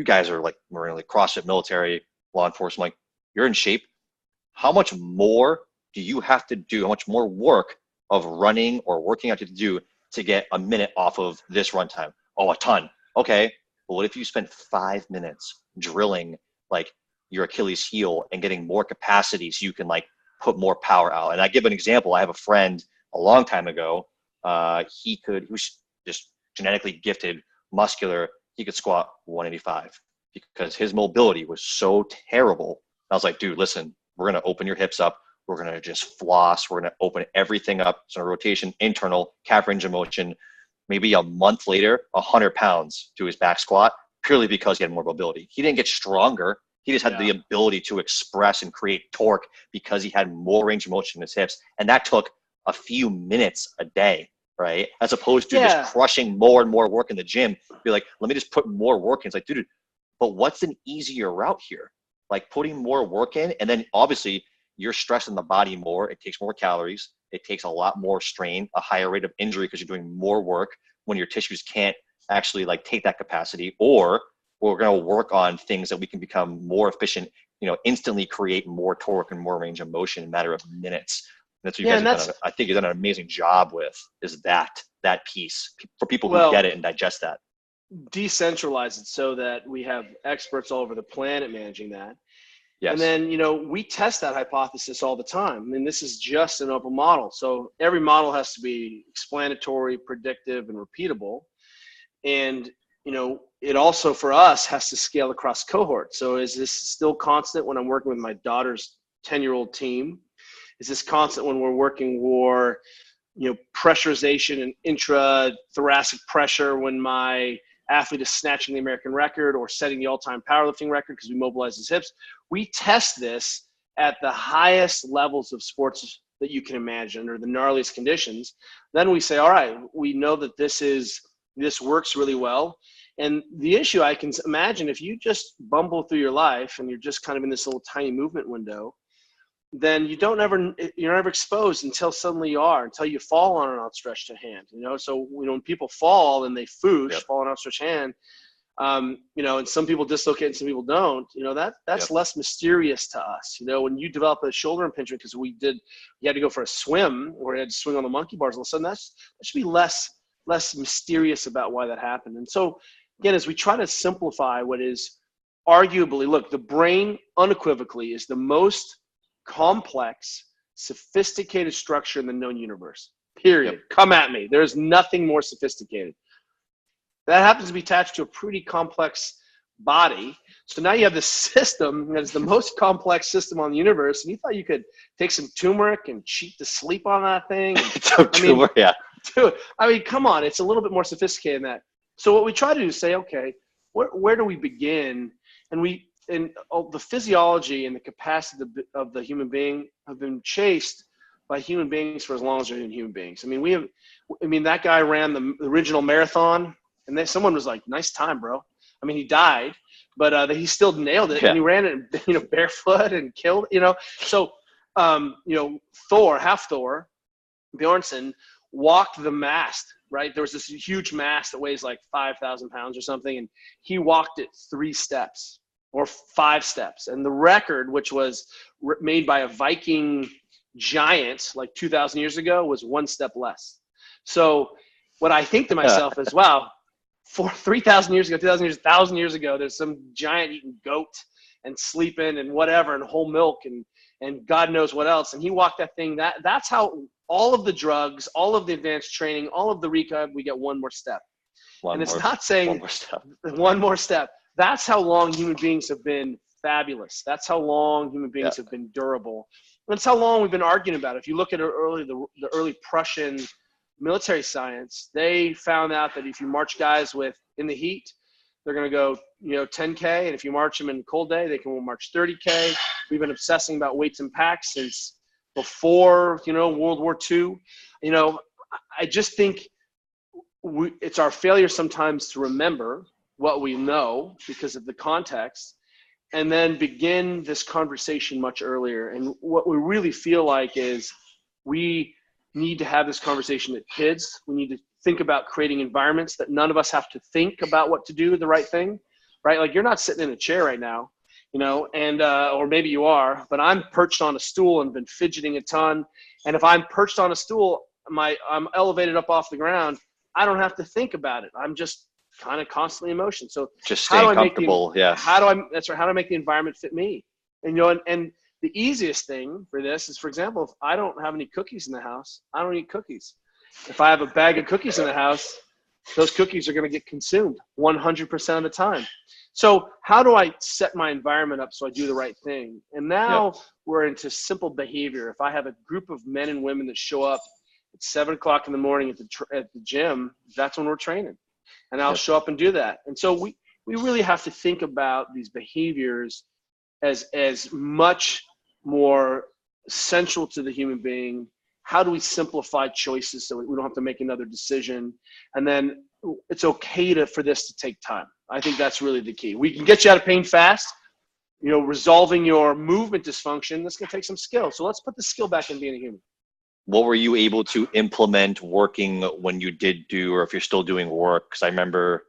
guys are like Marine, like CrossFit, military, law enforcement, like you're in shape. How much more do you have to do? How much more work of running or working out you have to do to get a minute off of this run time? Oh, a ton. Okay. But what if you spent 5 minutes drilling like your Achilles heel and getting more capacity so you can like put more power out? And I give an example. I have a friend a long time ago. He was just genetically gifted, muscular. He could squat 185 because his mobility was so terrible. I was like, dude, listen, we're going to open your hips up. We're going to just floss. We're going to open everything up. So rotation, internal, calf range of motion. Maybe a month later, 100 pounds to his back squat, purely because he had more mobility. He didn't get stronger. He just had the ability to express and create torque because he had more range of motion in his hips. And that took a few minutes a day, right? As opposed to just crushing more and more work in the gym. Be like, let me just put more work in. It's like, dude, but what's an easier route here? Like putting more work in, and then obviously you're stressing the body more. It takes more calories. It takes a lot more strain, a higher rate of injury because you're doing more work when your tissues can't actually like take that capacity. Or we're going to work on things that we can become more efficient, instantly create more torque and more range of motion in a matter of minutes. And that's what you guys have done. I think you've done an amazing job with, is that piece for people who get it and digest that. Decentralize it so that we have experts all over the planet managing that. Yes. And then, we test that hypothesis all the time. I mean, this is just an open model. So every model has to be explanatory, predictive, and repeatable. And, it also for us has to scale across cohorts. So is this still constant when I'm working with my daughter's 10-year-old team? Is this constant when we're working for, pressurization and intra-thoracic pressure when my athlete is snatching the American record or setting the all-time powerlifting record because we mobilize his hips? We test this at the highest levels of sports that you can imagine, or the gnarliest conditions. Then we say, all right, we know that this works really well. And the issue I can imagine, if you just bumble through your life and you're just kind of in this little tiny movement window, then you're never exposed until suddenly until you fall on an outstretched hand. So when people fall and they fall on an outstretched hand, and some people dislocate and some people don't, that's less mysterious to us. When you develop a shoulder impingement because you had to go for a swim or you had to swing on the monkey bars, all of a sudden that should be less mysterious about why that happened. And so again, as we try to simplify what is arguably, look, the brain unequivocally is the most complex, sophisticated structure in the known universe, period. Come at me. There's nothing more sophisticated. That happens to be attached to a pretty complex body. So now you have this system that is the most complex system on the universe, and you thought you could take some turmeric and cheat to sleep on that thing? Dude, come on. It's a little bit more sophisticated than that. So what we try to do is say, okay, where do we begin? And the physiology and the capacity of the human being have been chased by human beings for as long as there have been human beings. That guy ran the original marathon, and then someone was like, nice time, bro. He died, but he still nailed it, and he ran it, barefoot and killed, So, Thor, Bjornsson, walked the mast, right? There was this huge mast that weighs like 5,000 pounds or something, and he walked it 3 steps or 5 steps. And the record, which was made by a Viking giant like 2,000 years ago, was 1 step less. So what I think to myself is, wow, for 3,000 years ago, 2,000 years, 1,000 years ago, there's some giant eating goat and sleeping and whatever and whole milk and God knows what else. And he walked that thing. That's how all of the drugs, all of the advanced training, all of the rehab, we get one more step. Not saying one more step. That's how long human beings have been fabulous. That's how long human beings have been durable. That's how long we've been arguing about it. If you look at the early Prussian military science, they found out that if you march guys in the heat, they're going to go, 10K. And if you march them in the cold day, they can march 30K. We've been obsessing about weights and packs since before, World War II. I just think it's our failure sometimes to remember what we know because of the context, and then begin this conversation much earlier. And what we really feel like is we need to have this conversation with kids. We need to think about creating environments that none of us have to think about what to do, the right thing, right? Like you're not sitting in a chair right now, or maybe you are, but I'm perched on a stool and been fidgeting a ton. And if I'm perched on a stool, I'm elevated up off the ground, I don't have to think about it. I'm just kind of constantly in motion. So just staying comfortable. How do I make the environment fit me? And, and the easiest thing for this is, for example, if I don't have any cookies in the house, I don't eat cookies. If I have a bag of cookies in the house, those cookies are going to get consumed 100% of the time. So how do I set my environment up so I do the right thing? And now we're into simple behavior. If I have a group of men and women that show up at 7 o'clock in the morning at the gym, that's when we're training. And I'll show up and do that. And so we really have to think about these behaviors as much more central to the human being. How do we simplify choices so we don't have to make another decision? And then it's okay for this to take time. I think that's really the key. We can get you out of pain fast. Resolving your movement dysfunction, that's going to take some skill. So let's put the skill back in being a human. What were you able to implement working when you did do, or if you're still doing work? Because I remember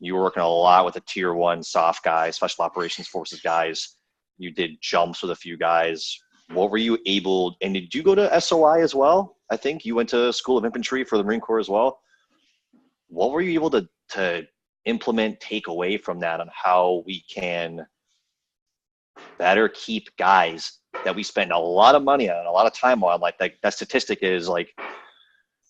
You were working a lot with the tier 1 soft guys, special operations forces guys. You did jumps with a few guys. What were you able, and did you go to SOI as well? I think you went to School of Infantry for the Marine Corps as well. What were you able to implement, take away from that on how we can better keep guys that we spend a lot of money on, a lot of time on? Like that statistic is like,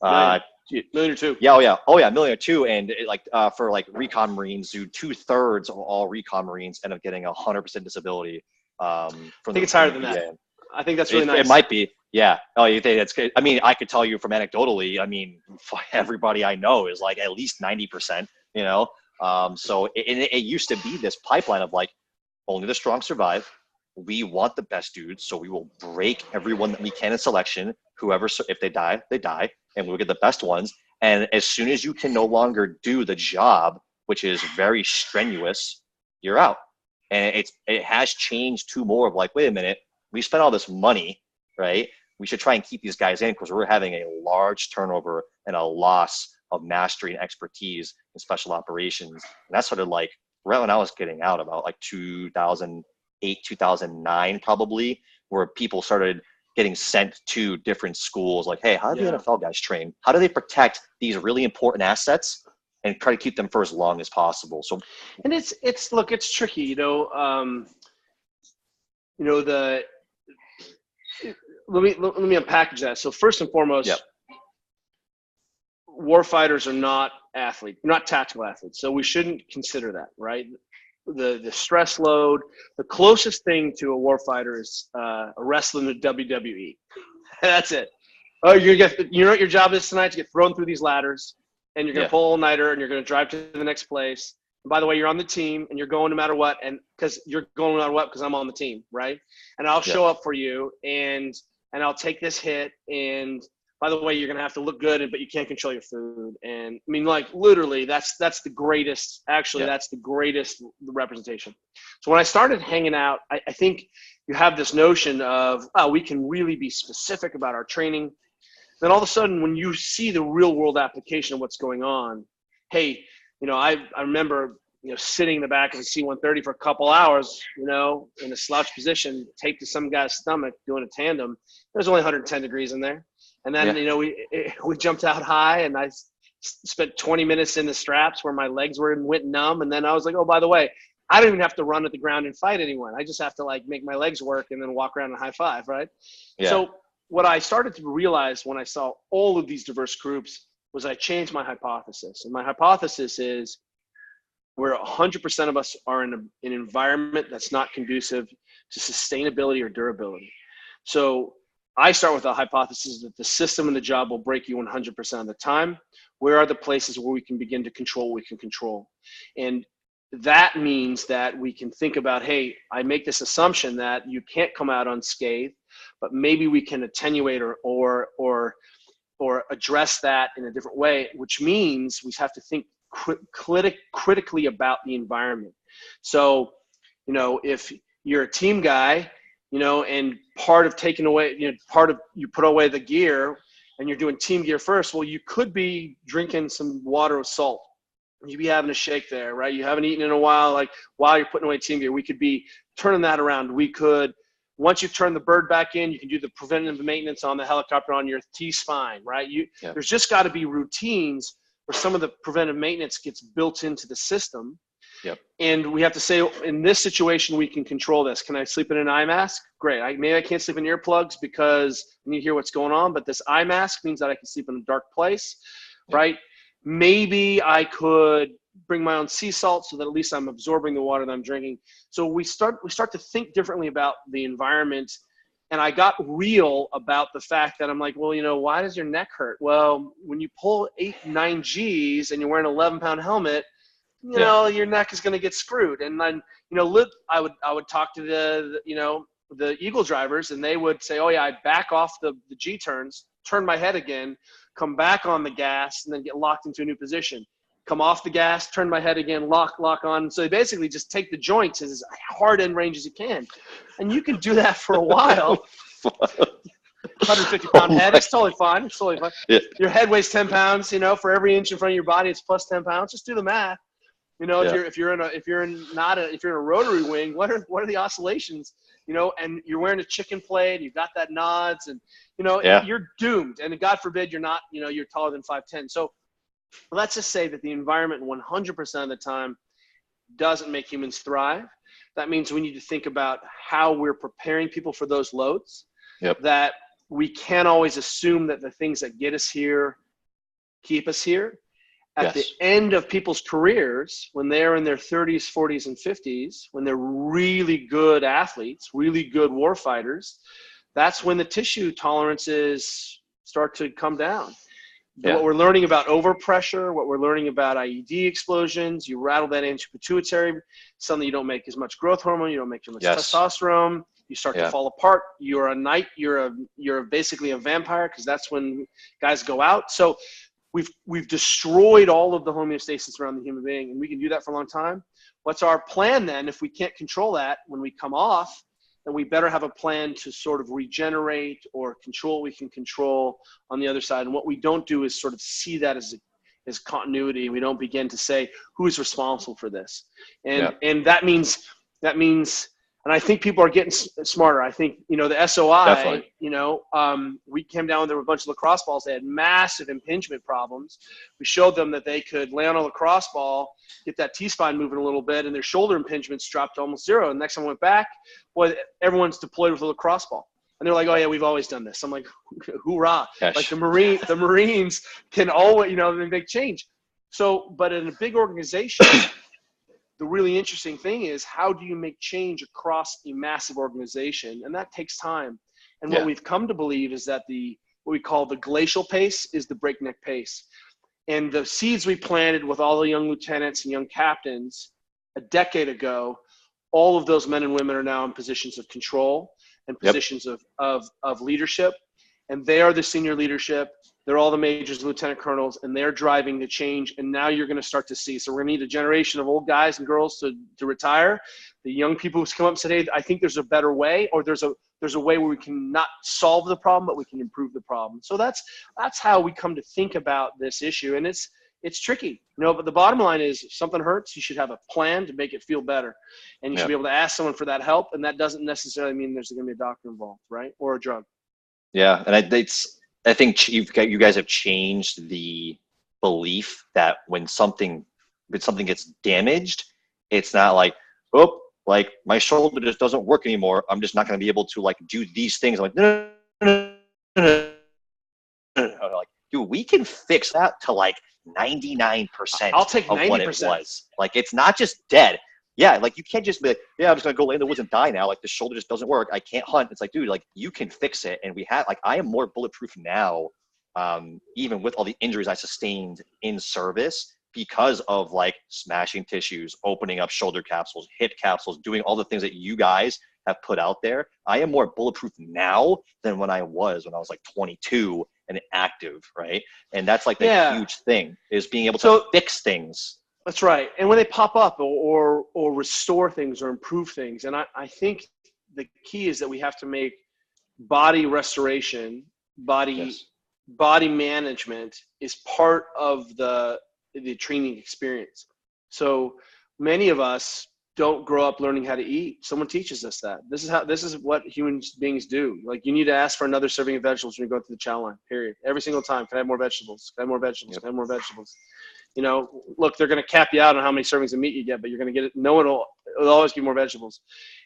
million or two. Yeah, oh yeah, $1 million or $2 million. And for like recon Marines, 2/3 of all recon Marines end up getting 100% disability. I think it's higher than that. I think that's really nice. It might be. Yeah. Oh, you think that's good? I mean, I could tell you from anecdotally, I mean, everybody I know is like at least 90%, you know? So it used to be this pipeline of like, only the strong survive. We want the best dudes, so we will break everyone that we can in selection. Whoever, if they die, they die, and we'll get the best ones. And as soon as you can no longer do the job, which is very strenuous, you're out. And it has changed to more of like, wait a minute, we spent all this money, right? We should try and keep these guys in because we're having a large turnover and a loss of mastery and expertise in special operations. And that started like right when I was getting out, about like 2008, 2009 probably, where people started getting sent to different schools like, hey, how do the NFL guys train? How do they protect these really important assets and try to keep them for as long as possible? So, and it's tricky, you know. Let me unpackage that. So first and foremost, warfighters are not athletes, not tactical athletes. So we shouldn't consider that, right? The stress load, the closest thing to a warfighter is a wrestling in the WWE. That's it. Oh, you know what your job is tonight? To get thrown through these ladders, and you're going to pull all-nighter, and you're going to drive to the next place. And by the way, you're on the team, and you're going no matter what, and because you're going no matter what, because I'm on the team, right? And I'll show up for you, and I'll take this hit, and by the way, you're going to have to look good, but you can't control your food. And I mean, like literally that's the greatest, actually, that's the greatest representation. So when I started hanging out, I think you have this notion of, oh, we can really be specific about our training. Then all of a sudden, when you see the real world application of what's going on, hey, you know, I remember, you know, sitting in the back of a C-130 for a couple hours, you know, in a slouch position, taped to some guy's stomach doing a tandem. There's only 110 degrees in there. And then, you know, we jumped out high, and I spent 20 minutes in the straps where my legs went numb. And then I was like, oh, by the way, I don't even have to run at the ground and fight anyone. I just have to like make my legs work and then walk around and high five, right? Yeah. So what I started to realize when I saw all of these diverse groups was I changed my hypothesis. And my hypothesis is where 100% of us are in an environment that's not conducive to sustainability or durability. So I start with a hypothesis that the system and the job will break you 100% of the time. Where are the places where we can begin to control what we can control? And that means that we can think about, hey, I make this assumption that you can't come out unscathed, but maybe we can attenuate or address that in a different way, which means we have to think critically about the environment. So, you know, if you're a team guy, you know, and part of taking away, you know, you put away the gear and you're doing team gear first, well, you could be drinking some water with salt. You'd be having a shake there, right? You haven't eaten in a while, like while you're putting away team gear. We could be turning that around. We could, once you turn the bird back in, you can do the preventative maintenance on the helicopter on your T-spine, right? There's just got to be routines where some of the preventive maintenance gets built into the system. Yep. And we have to say, in this situation, we can control this. Can I sleep in an eye mask? Great. Maybe I can't sleep in earplugs because I need to hear what's going on, but this eye mask means that I can sleep in a dark place, right? Maybe I could bring my own sea salt so that at least I'm absorbing the water that I'm drinking. So we start to think differently about the environment. And I got real about the fact that I'm like, well, you know, why does your neck hurt? Well, when you pull 8, 9 Gs and you're wearing an 11-pound helmet, you know, your neck is going to get screwed. And then, you know, I would talk to the Eagle drivers, and they would say, oh yeah, I back off the G turns, turn my head again, come back on the gas, and then get locked into a new position. Come off the gas, turn my head again, lock on. So they basically just take the joints as hard end range as you can. And you can do that for a while. 150-pound head, it's totally fine. It's totally fine. Yeah. Your head weighs 10 pounds, you know, for every inch in front of your body, it's plus 10 pounds. Just do the math. You know, if you're in a rotary wing, what are the oscillations? You know, and you're wearing a chicken plate, you've got that nods, and you know, you're doomed. And God forbid you're not, you know, you're taller than 5'10". So let's just say that the environment 100% of the time doesn't make humans thrive. That means we need to think about how we're preparing people for those loads. That we can't always assume that the things that get us here keep us here. At the end of people's careers, when they're in their 30s, 40s, and 50s, when they're really good athletes, really good war fighters, that's when the tissue tolerances start to come down. What we're learning about overpressure, what we're learning about IED explosions, you rattle that into pituitary, suddenly you don't make as much growth hormone, you don't make as much testosterone, you start to fall apart. You're basically a vampire, because that's when guys go out. So we've destroyed all of the homeostasis around the human being, and we can do that for a long time. What's our plan then? If we can't control that when we come off, then we better have a plan to sort of regenerate or control what we can control on the other side. And what we don't do is sort of see that as continuity. We don't begin to say who is responsible for this, and that means. And I think people are getting smarter. I think, you know, the SOI, Definitely. you know, we came down, there were a bunch of lacrosse balls. They had massive impingement problems. We showed them that they could lay on a lacrosse ball, get that T-spine moving a little bit, and their shoulder impingements dropped to almost zero. And next time I went back, boy, everyone's deployed with a lacrosse ball. And they're like, oh, yeah, we've always done this. I'm like, hoorah. Gosh. Like the Marines can always, you know, they change. So, but in a big organization, the really interesting thing is, how do you make change across a massive organization? And that takes time. And what we've come to believe is that what we call the glacial pace is the breakneck pace. And the seeds we planted with all the young lieutenants and young captains a decade ago, all of those men and women are now in positions of control and positions of leadership. And they are the senior leadership. They're all the majors, lieutenant colonels, and they're driving the change. And now you're going to start to see. So we're going to need a generation of old guys and girls to retire. The young people who come up and say, hey, I think there's a better way, or there's a way where we can not solve the problem, but we can improve the problem. So that's how we come to think about this issue. And it's tricky, you know, but the bottom line is, if something hurts, you should have a plan to make it feel better. And you should be able to ask someone for that help. And that doesn't necessarily mean there's going to be a doctor involved, right? Or a drug. Yeah. And I think you guys have changed the belief that when something gets damaged, it's not like, oh, like my shoulder just doesn't work anymore, I'm just not going to be able to like do these things. I'm like, no. Like, dude, we can fix that to like 99%. I'll take 90%. Of what it was. Like, it's not just dead. Yeah, like you can't just be like, yeah, I'm just gonna go lay in the woods and die now. Like the shoulder just doesn't work. I can't hunt. It's like, dude, like you can fix it. And I am more bulletproof now, even with all the injuries I sustained in service, because of like smashing tissues, opening up shoulder capsules, hip capsules, doing all the things that you guys have put out there. I am more bulletproof now than when I was like 22 and active, right? And that's like the huge thing, is being able to fix things. That's right. And when they pop up or restore things or improve things. And I think the key is that we have to make body restoration, body management is part of the training experience. So many of us don't grow up learning how to eat. Someone teaches us that. This is what human beings do. Like, you need to ask for another serving of vegetables when you go through the chow line, period. Every single time. Can I have more vegetables? Can I have more vegetables? Can I have more vegetables? You know, look, they're going to cap you out on how many servings of meat you get, but you're going to get it. No one it'll always give more vegetables.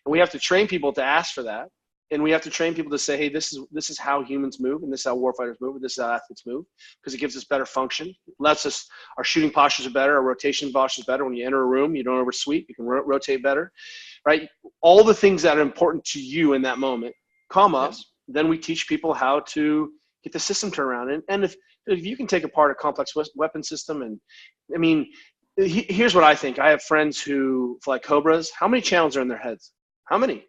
And we have to train people to ask for that. And we have to train people to say, hey, this is how humans move, and this is how warfighters move, and this is how athletes move, because it gives us better function. Our shooting postures are better, our rotation postures are better. When you enter a room, you don't oversweep, you can rotate better, right? All the things that are important to you in that moment come up. Then we teach people how to get the system turned around. And if you can take apart a complex weapon system, and I mean, here's what I think. I have friends who fly Cobras. How many channels are in their heads? How many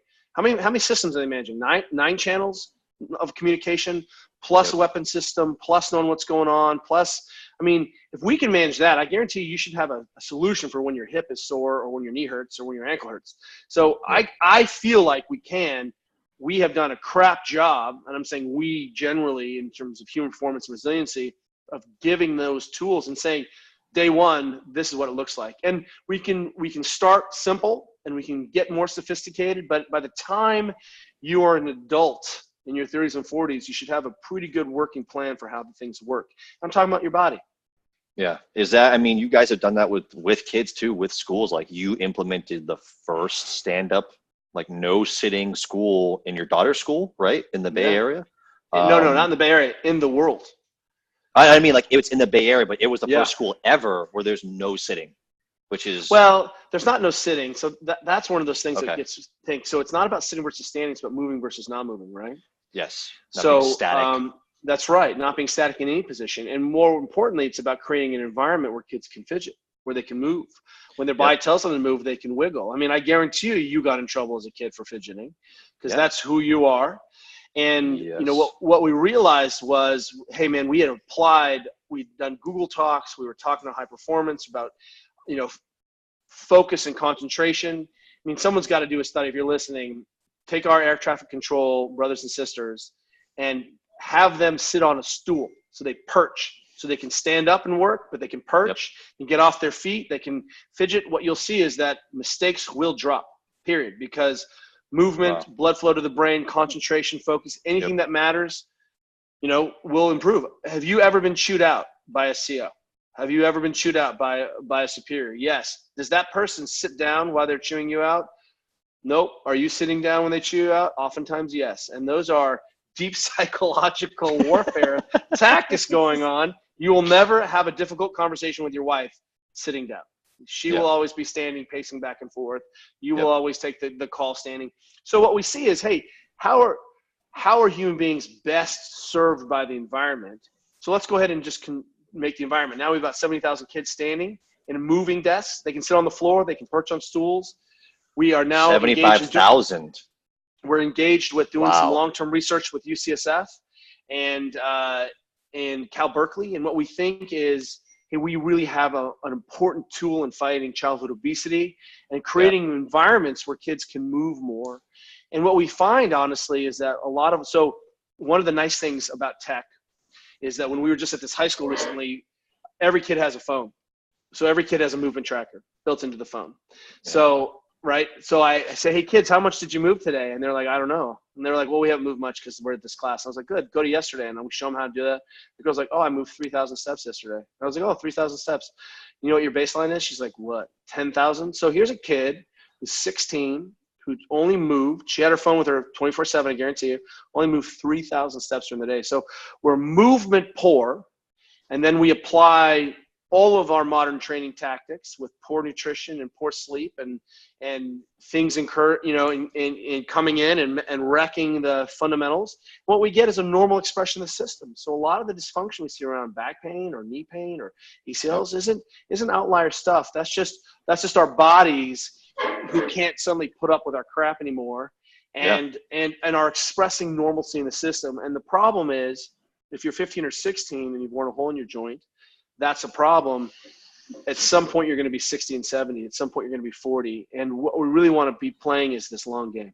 systems are they managing? Nine channels of communication, plus a weapon system, plus knowing what's going on, plus, I mean, if we can manage that, I guarantee you should have a solution for when your hip is sore, or when your knee hurts, or when your ankle hurts. So I feel like we have done a crap job, and I'm saying we generally, in terms of human performance and resiliency, of giving those tools and saying, day one, this is what it looks like. And we can start simple and we can get more sophisticated, but by the time you are an adult in your 30s and 40s, you should have a pretty good working plan for how the things work. I'm talking about your body. Yeah. Is that, I mean, you guys have done that with kids too, with schools. Like you implemented the first stand-up, like no sitting school in your daughter's school, right? In the Bay Area? No, not in the Bay Area, in the world. I mean, like it was in the Bay Area, but it was the first school ever where there's no sitting, which is. Well, there's not no sitting. So that's one of those things that gets think. So it's not about sitting versus standing, it's about moving versus not moving, right? Yes. So static. that's right. Not being static in any position. And more importantly, it's about creating an environment where kids can fidget, where they can move. When their body tells them to move, they can wiggle. I mean, I guarantee you got in trouble as a kid for fidgeting because that's who you are. And, you know, what we realized was, hey, man, we'd done Google Talks. We were talking to high performance about, you know, focus and concentration. I mean, someone's got to do a study. If you're listening, take our air traffic control brothers and sisters and have them sit on a stool. So they perch. So they can stand up and work, but they can perch and get off their feet. They can fidget. What you'll see is that mistakes will drop, period, because movement, blood flow to the brain, concentration, focus, anything that matters, you know, will improve. Have you ever been chewed out by a CO? Have you ever been chewed out by a superior? Yes. Does that person sit down while they're chewing you out? Nope. Are you sitting down when they chew you out? Oftentimes, yes. And those are deep psychological warfare tactics going on. You will never have a difficult conversation with your wife sitting down. She will always be standing, pacing back and forth. You will always take the call standing. So what we see is, hey, how are human beings best served by the environment? So let's go ahead and just make the environment. Now we've got 70,000 kids standing in a moving desks. They can sit on the floor. They can perch on stools. We are now 75,000. We're engaged with doing some long-term research with UCSF and Cal Berkeley. And what we think is, hey, we really have an important tool in fighting childhood obesity and creating environments where kids can move more. And what we find, honestly, is that so one of the nice things about tech is that when we were just at this high school recently, every kid has a phone. So every kid has a movement tracker built into the phone. So I say, hey, kids, how much did you move today? And they're like, I don't know. And they're like, well, we haven't moved much because we're at this class. I was like, good, go to yesterday. And we show them how to do that. The girl's like, oh, I moved 3,000 steps yesterday. And I was like, oh, 3,000 steps. You know what your baseline is? She's like, what, 10,000? So here's a kid who's 16 who only moved. She had her phone with her 24/7, I guarantee you, only moved 3,000 steps during the day. So we're movement poor. And then we apply all of our modern training tactics with poor nutrition and poor sleep and things in coming in and wrecking the fundamentals. What we get is a normal expression of the system. So a lot of the dysfunction we see around back pain or knee pain or ACLs isn't outlier stuff. That's just our bodies who can't suddenly put up with our crap anymore and are expressing normalcy in the system. And the problem is, if you're 15 or 16 and you've worn a hole in your joint, that's a problem. At some point, you're going to be 60 and 70. At some point, you're going to be 40. And what we really want to be playing is this long game.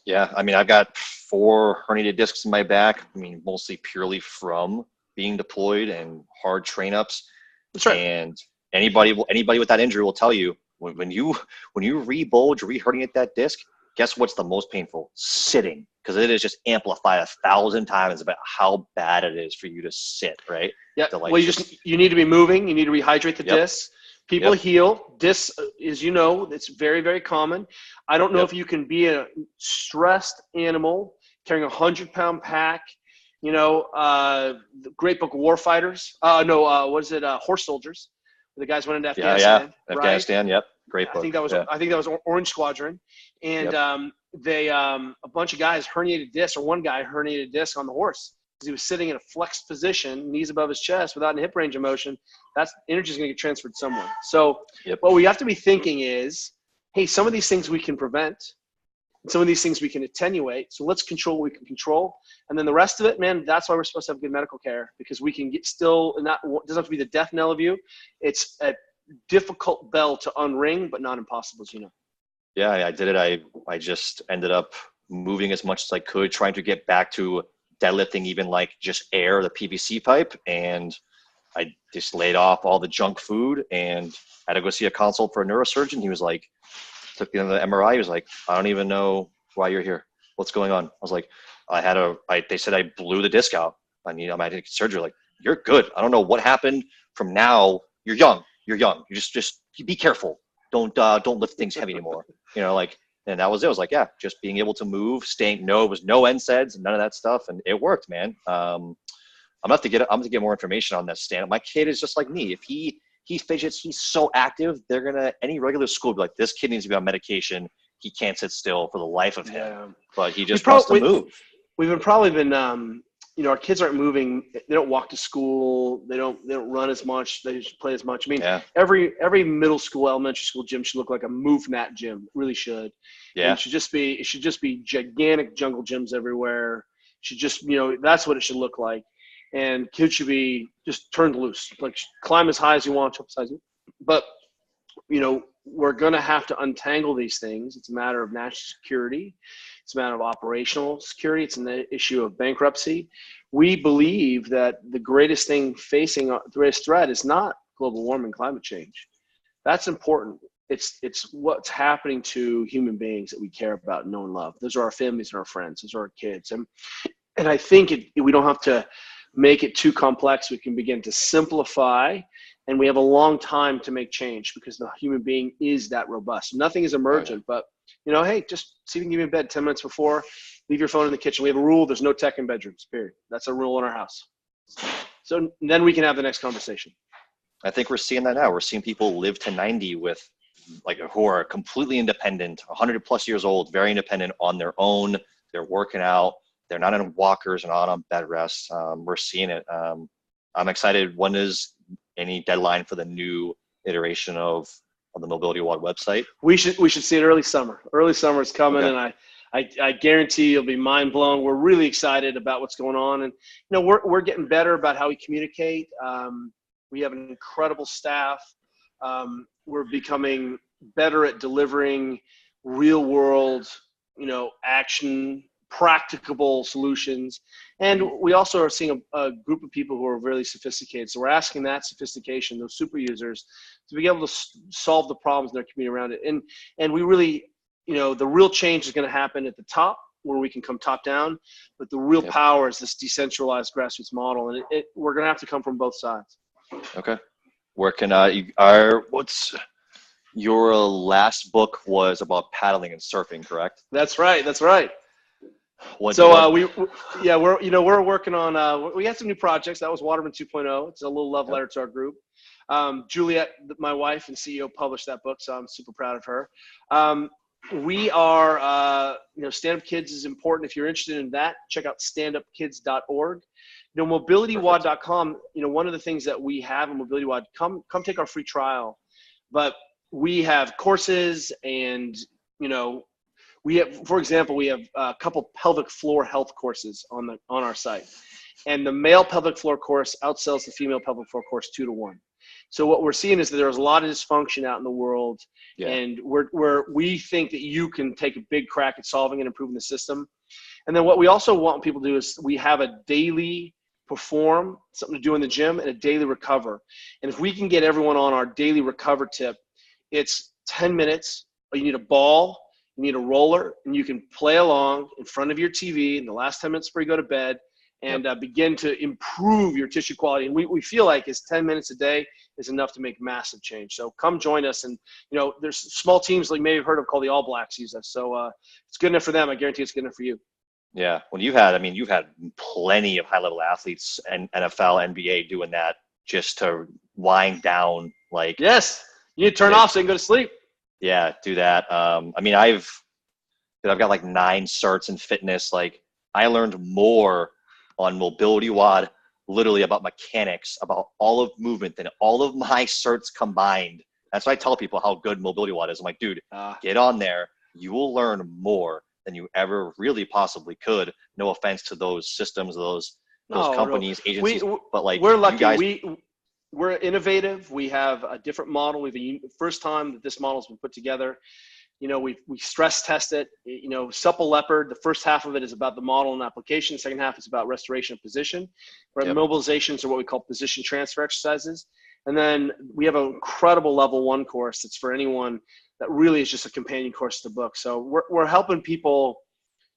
Yeah. I mean, I've got 4 herniated discs in my back. I mean, mostly purely from being deployed and hard train ups. That's right. And anybody with that injury will tell you when you re-bulge, re-herniate that disc, guess what's the most painful? Sitting. Because it is just amplified 1,000 times about how bad it is for you to sit, right? Yeah. Well, you need to be moving. You need to rehydrate the discs. People heal. Discs, as you know, it's very, very common. I don't know if you can be a stressed animal carrying a 100-pound pack. You know, the great book Warfighters. Horse Soldiers. The guys went into Afghanistan. Yeah. Afghanistan. Yep. Great book. I think that was Orange Squadron, and a bunch of guys herniated disc, or one guy herniated disc on the horse because he was sitting in a flexed position, knees above his chest, without a hip range of motion. That's energy is going to get transferred somewhere. So what we have to be thinking is, hey, some of these things we can prevent, and some of these things we can attenuate. So let's control what we can control, and then the rest of it, man, that's why we're supposed to have good medical care, because we can get still. It doesn't have to be the death knell of you. It's a difficult bell to unring, but not impossible, as you know. Yeah, I did it. I just ended up moving as much as I could, trying to get back to deadlifting even like just air, the PVC pipe. And I just laid off all the junk food and had to go see a consult for a neurosurgeon. He was like, took me to the MRI. He was like, I don't even know why you're here. What's going on? I was like, they said I blew the disc out. I need surgery. Like, you're good. I don't know what happened from now. You're young. You just be careful. Don't lift things heavy anymore. And that was it. I was like, yeah, just being able to move, it was no NSAIDs, none of that stuff. And it worked, man. I'm gonna have to get more information on that stand. My kid is just like me. If he fidgets, he's so active, any regular school would be like, this kid needs to be on medication. He can't sit still for the life of him. Yeah. But he just wants to move. We've been our kids aren't moving. They don't walk to school. They don't run as much. They just play as much. I mean, every middle school, elementary school gym should look like a MoveNat gym. It really should. Yeah. And it should just be gigantic jungle gyms everywhere. It should just, that's what it should look like. And kids should be just turned loose, like climb as high as you want, jump as high as you want. But, we're going to have to untangle these things. It's a matter of national security. It's a matter of operational security. It's an issue of bankruptcy. We believe that the greatest thing the greatest threat is not global warming, climate change. That's important. It's what's happening to human beings that we care about, know, and love. Those are our families and our friends. Those are our kids. And I think we don't have to make it too complex. We can begin to simplify, and we have a long time to make change because the human being is that robust. Nothing is emergent, but hey, just see if you can get in bed 10 minutes before, leave your phone in the kitchen. We have a rule. There's no tech in bedrooms, period. That's a rule in our house. So then we can have the next conversation. I think we're seeing that now. We're seeing people live to 90 who are completely independent, 100 plus years old, very independent on their own. They're working out. They're not in walkers and not on bed rest. We're seeing it. I'm excited. When is any deadline for the new iteration of the MobiilityWOD website? We should see it early summer. Early summer is coming, okay. And I guarantee you'll be mind blown. We're really excited about what's going on, and we're getting better about how we communicate. We have an incredible staff. We're becoming better at delivering real world, action, practicable solutions. And we also are seeing a group of people who are really sophisticated. So we're asking that sophistication, those super users, to be able to solve the problems in their community around it. And we really, the real change is going to happen at the top, where we can come top down, but the real power is this decentralized grassroots model. And we're going to have to come from both sides. Okay. Where can what's your last book was about paddling and surfing, correct? That's right. We're working on, we had some new projects. That was Waterman 2.0. It's a little love letter to our group. Juliet, my wife and CEO, published that book, so I'm super proud of her. We are, Stand Up Kids is important. If you're interested in that, check out standupkids.org. MobilityWOD.com, one of the things that we have in MobilityWOD, come take our free trial. But we have courses and, we have, for example, a couple pelvic floor health courses on our site, and the male pelvic floor course outsells the female pelvic floor course 2-1. So what we're seeing is that there's a lot of dysfunction out in the world, and we think that you can take a big crack at solving and improving the system. And then what we also want people to do is we have a daily perform, something to do in the gym, and a daily recover. And if we can get everyone on our daily recover tip, it's 10 minutes. You need a ball. You need a roller, and you can play along in front of your TV in the last 10 minutes before you go to bed, and begin to improve your tissue quality. And we feel like it's 10 minutes a day is enough to make massive change. So come join us. And, there's small teams like maybe you've heard of called the All Blacks use us. So it's good enough for them. I guarantee it's good enough for you. Yeah. When you've had plenty of high-level athletes and NFL, NBA doing that just to wind down. Yes, you need to turn off so you can go to sleep. Yeah, do that. I've got like 9 certs in fitness. I learned more on MobilityWOD, literally about mechanics, about all of movement than all of my certs combined. That's why I tell people how good MobilityWOD is. I'm like, dude, get on there. You will learn more than you ever really possibly could. No offense to those systems, those companies, agencies, but we're lucky. We're innovative. We have a different model. First time that this model has been put together. We stress test it. Supple Leopard, the first half of it is about the model and application. The second half is about restoration of position. Right? Yep. Mobilizations are what we call position transfer exercises. And then we have an incredible level 1 course that's for anyone that really is just a companion course to the book. So we're helping people.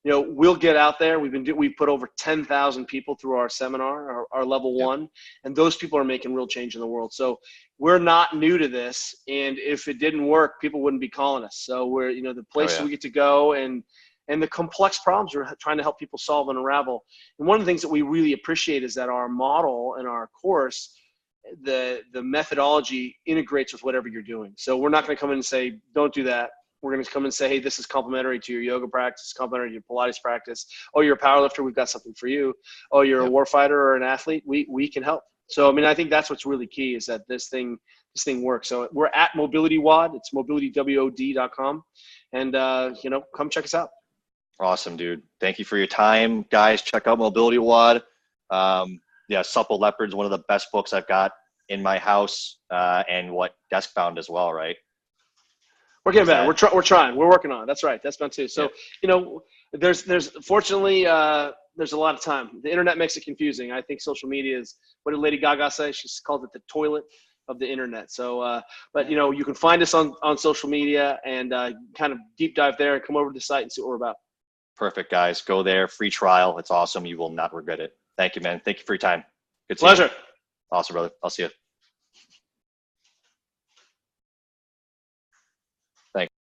We'll get out there. We've put over 10,000 people through our seminar, our level 1, and those people are making real change in the world. So we're not new to this, and if it didn't work, people wouldn't be calling us. So we're, the places we get to go and the complex problems we're trying to help people solve and unravel. And one of the things that we really appreciate is that our model and our course, the methodology integrates with whatever you're doing. So we're not going to come in and say, don't do that. We're going to come and say, hey, this is complementary to your yoga practice, complementary to your Pilates practice. Oh, you're a powerlifter, we've got something for you. Oh, you're a warfighter or an athlete, we can help. So, I think that's what's really key is that this thing works. So we're at MobiilityWOD. It's MobiilityWOD.com. And, come check us out. Awesome, dude. Thank you for your time. Guys, check out MobiilityWOD. Supple Leopard is one of the best books I've got in my house, and desk bound as well, right? We're getting better. We're trying. We're working on it. That's right. That's bound too. So, there's fortunately, there's a lot of time. The internet makes it confusing. I think social media is, what did Lady Gaga say? She's called it the toilet of the internet. So, but you can find us on social media and kind of deep dive there and come over to the site and see what we're about. Perfect, guys. Go there. Free trial. It's awesome. You will not regret it. Thank you, man. Thank you for your time. Good pleasure. Awesome, brother. I'll see you.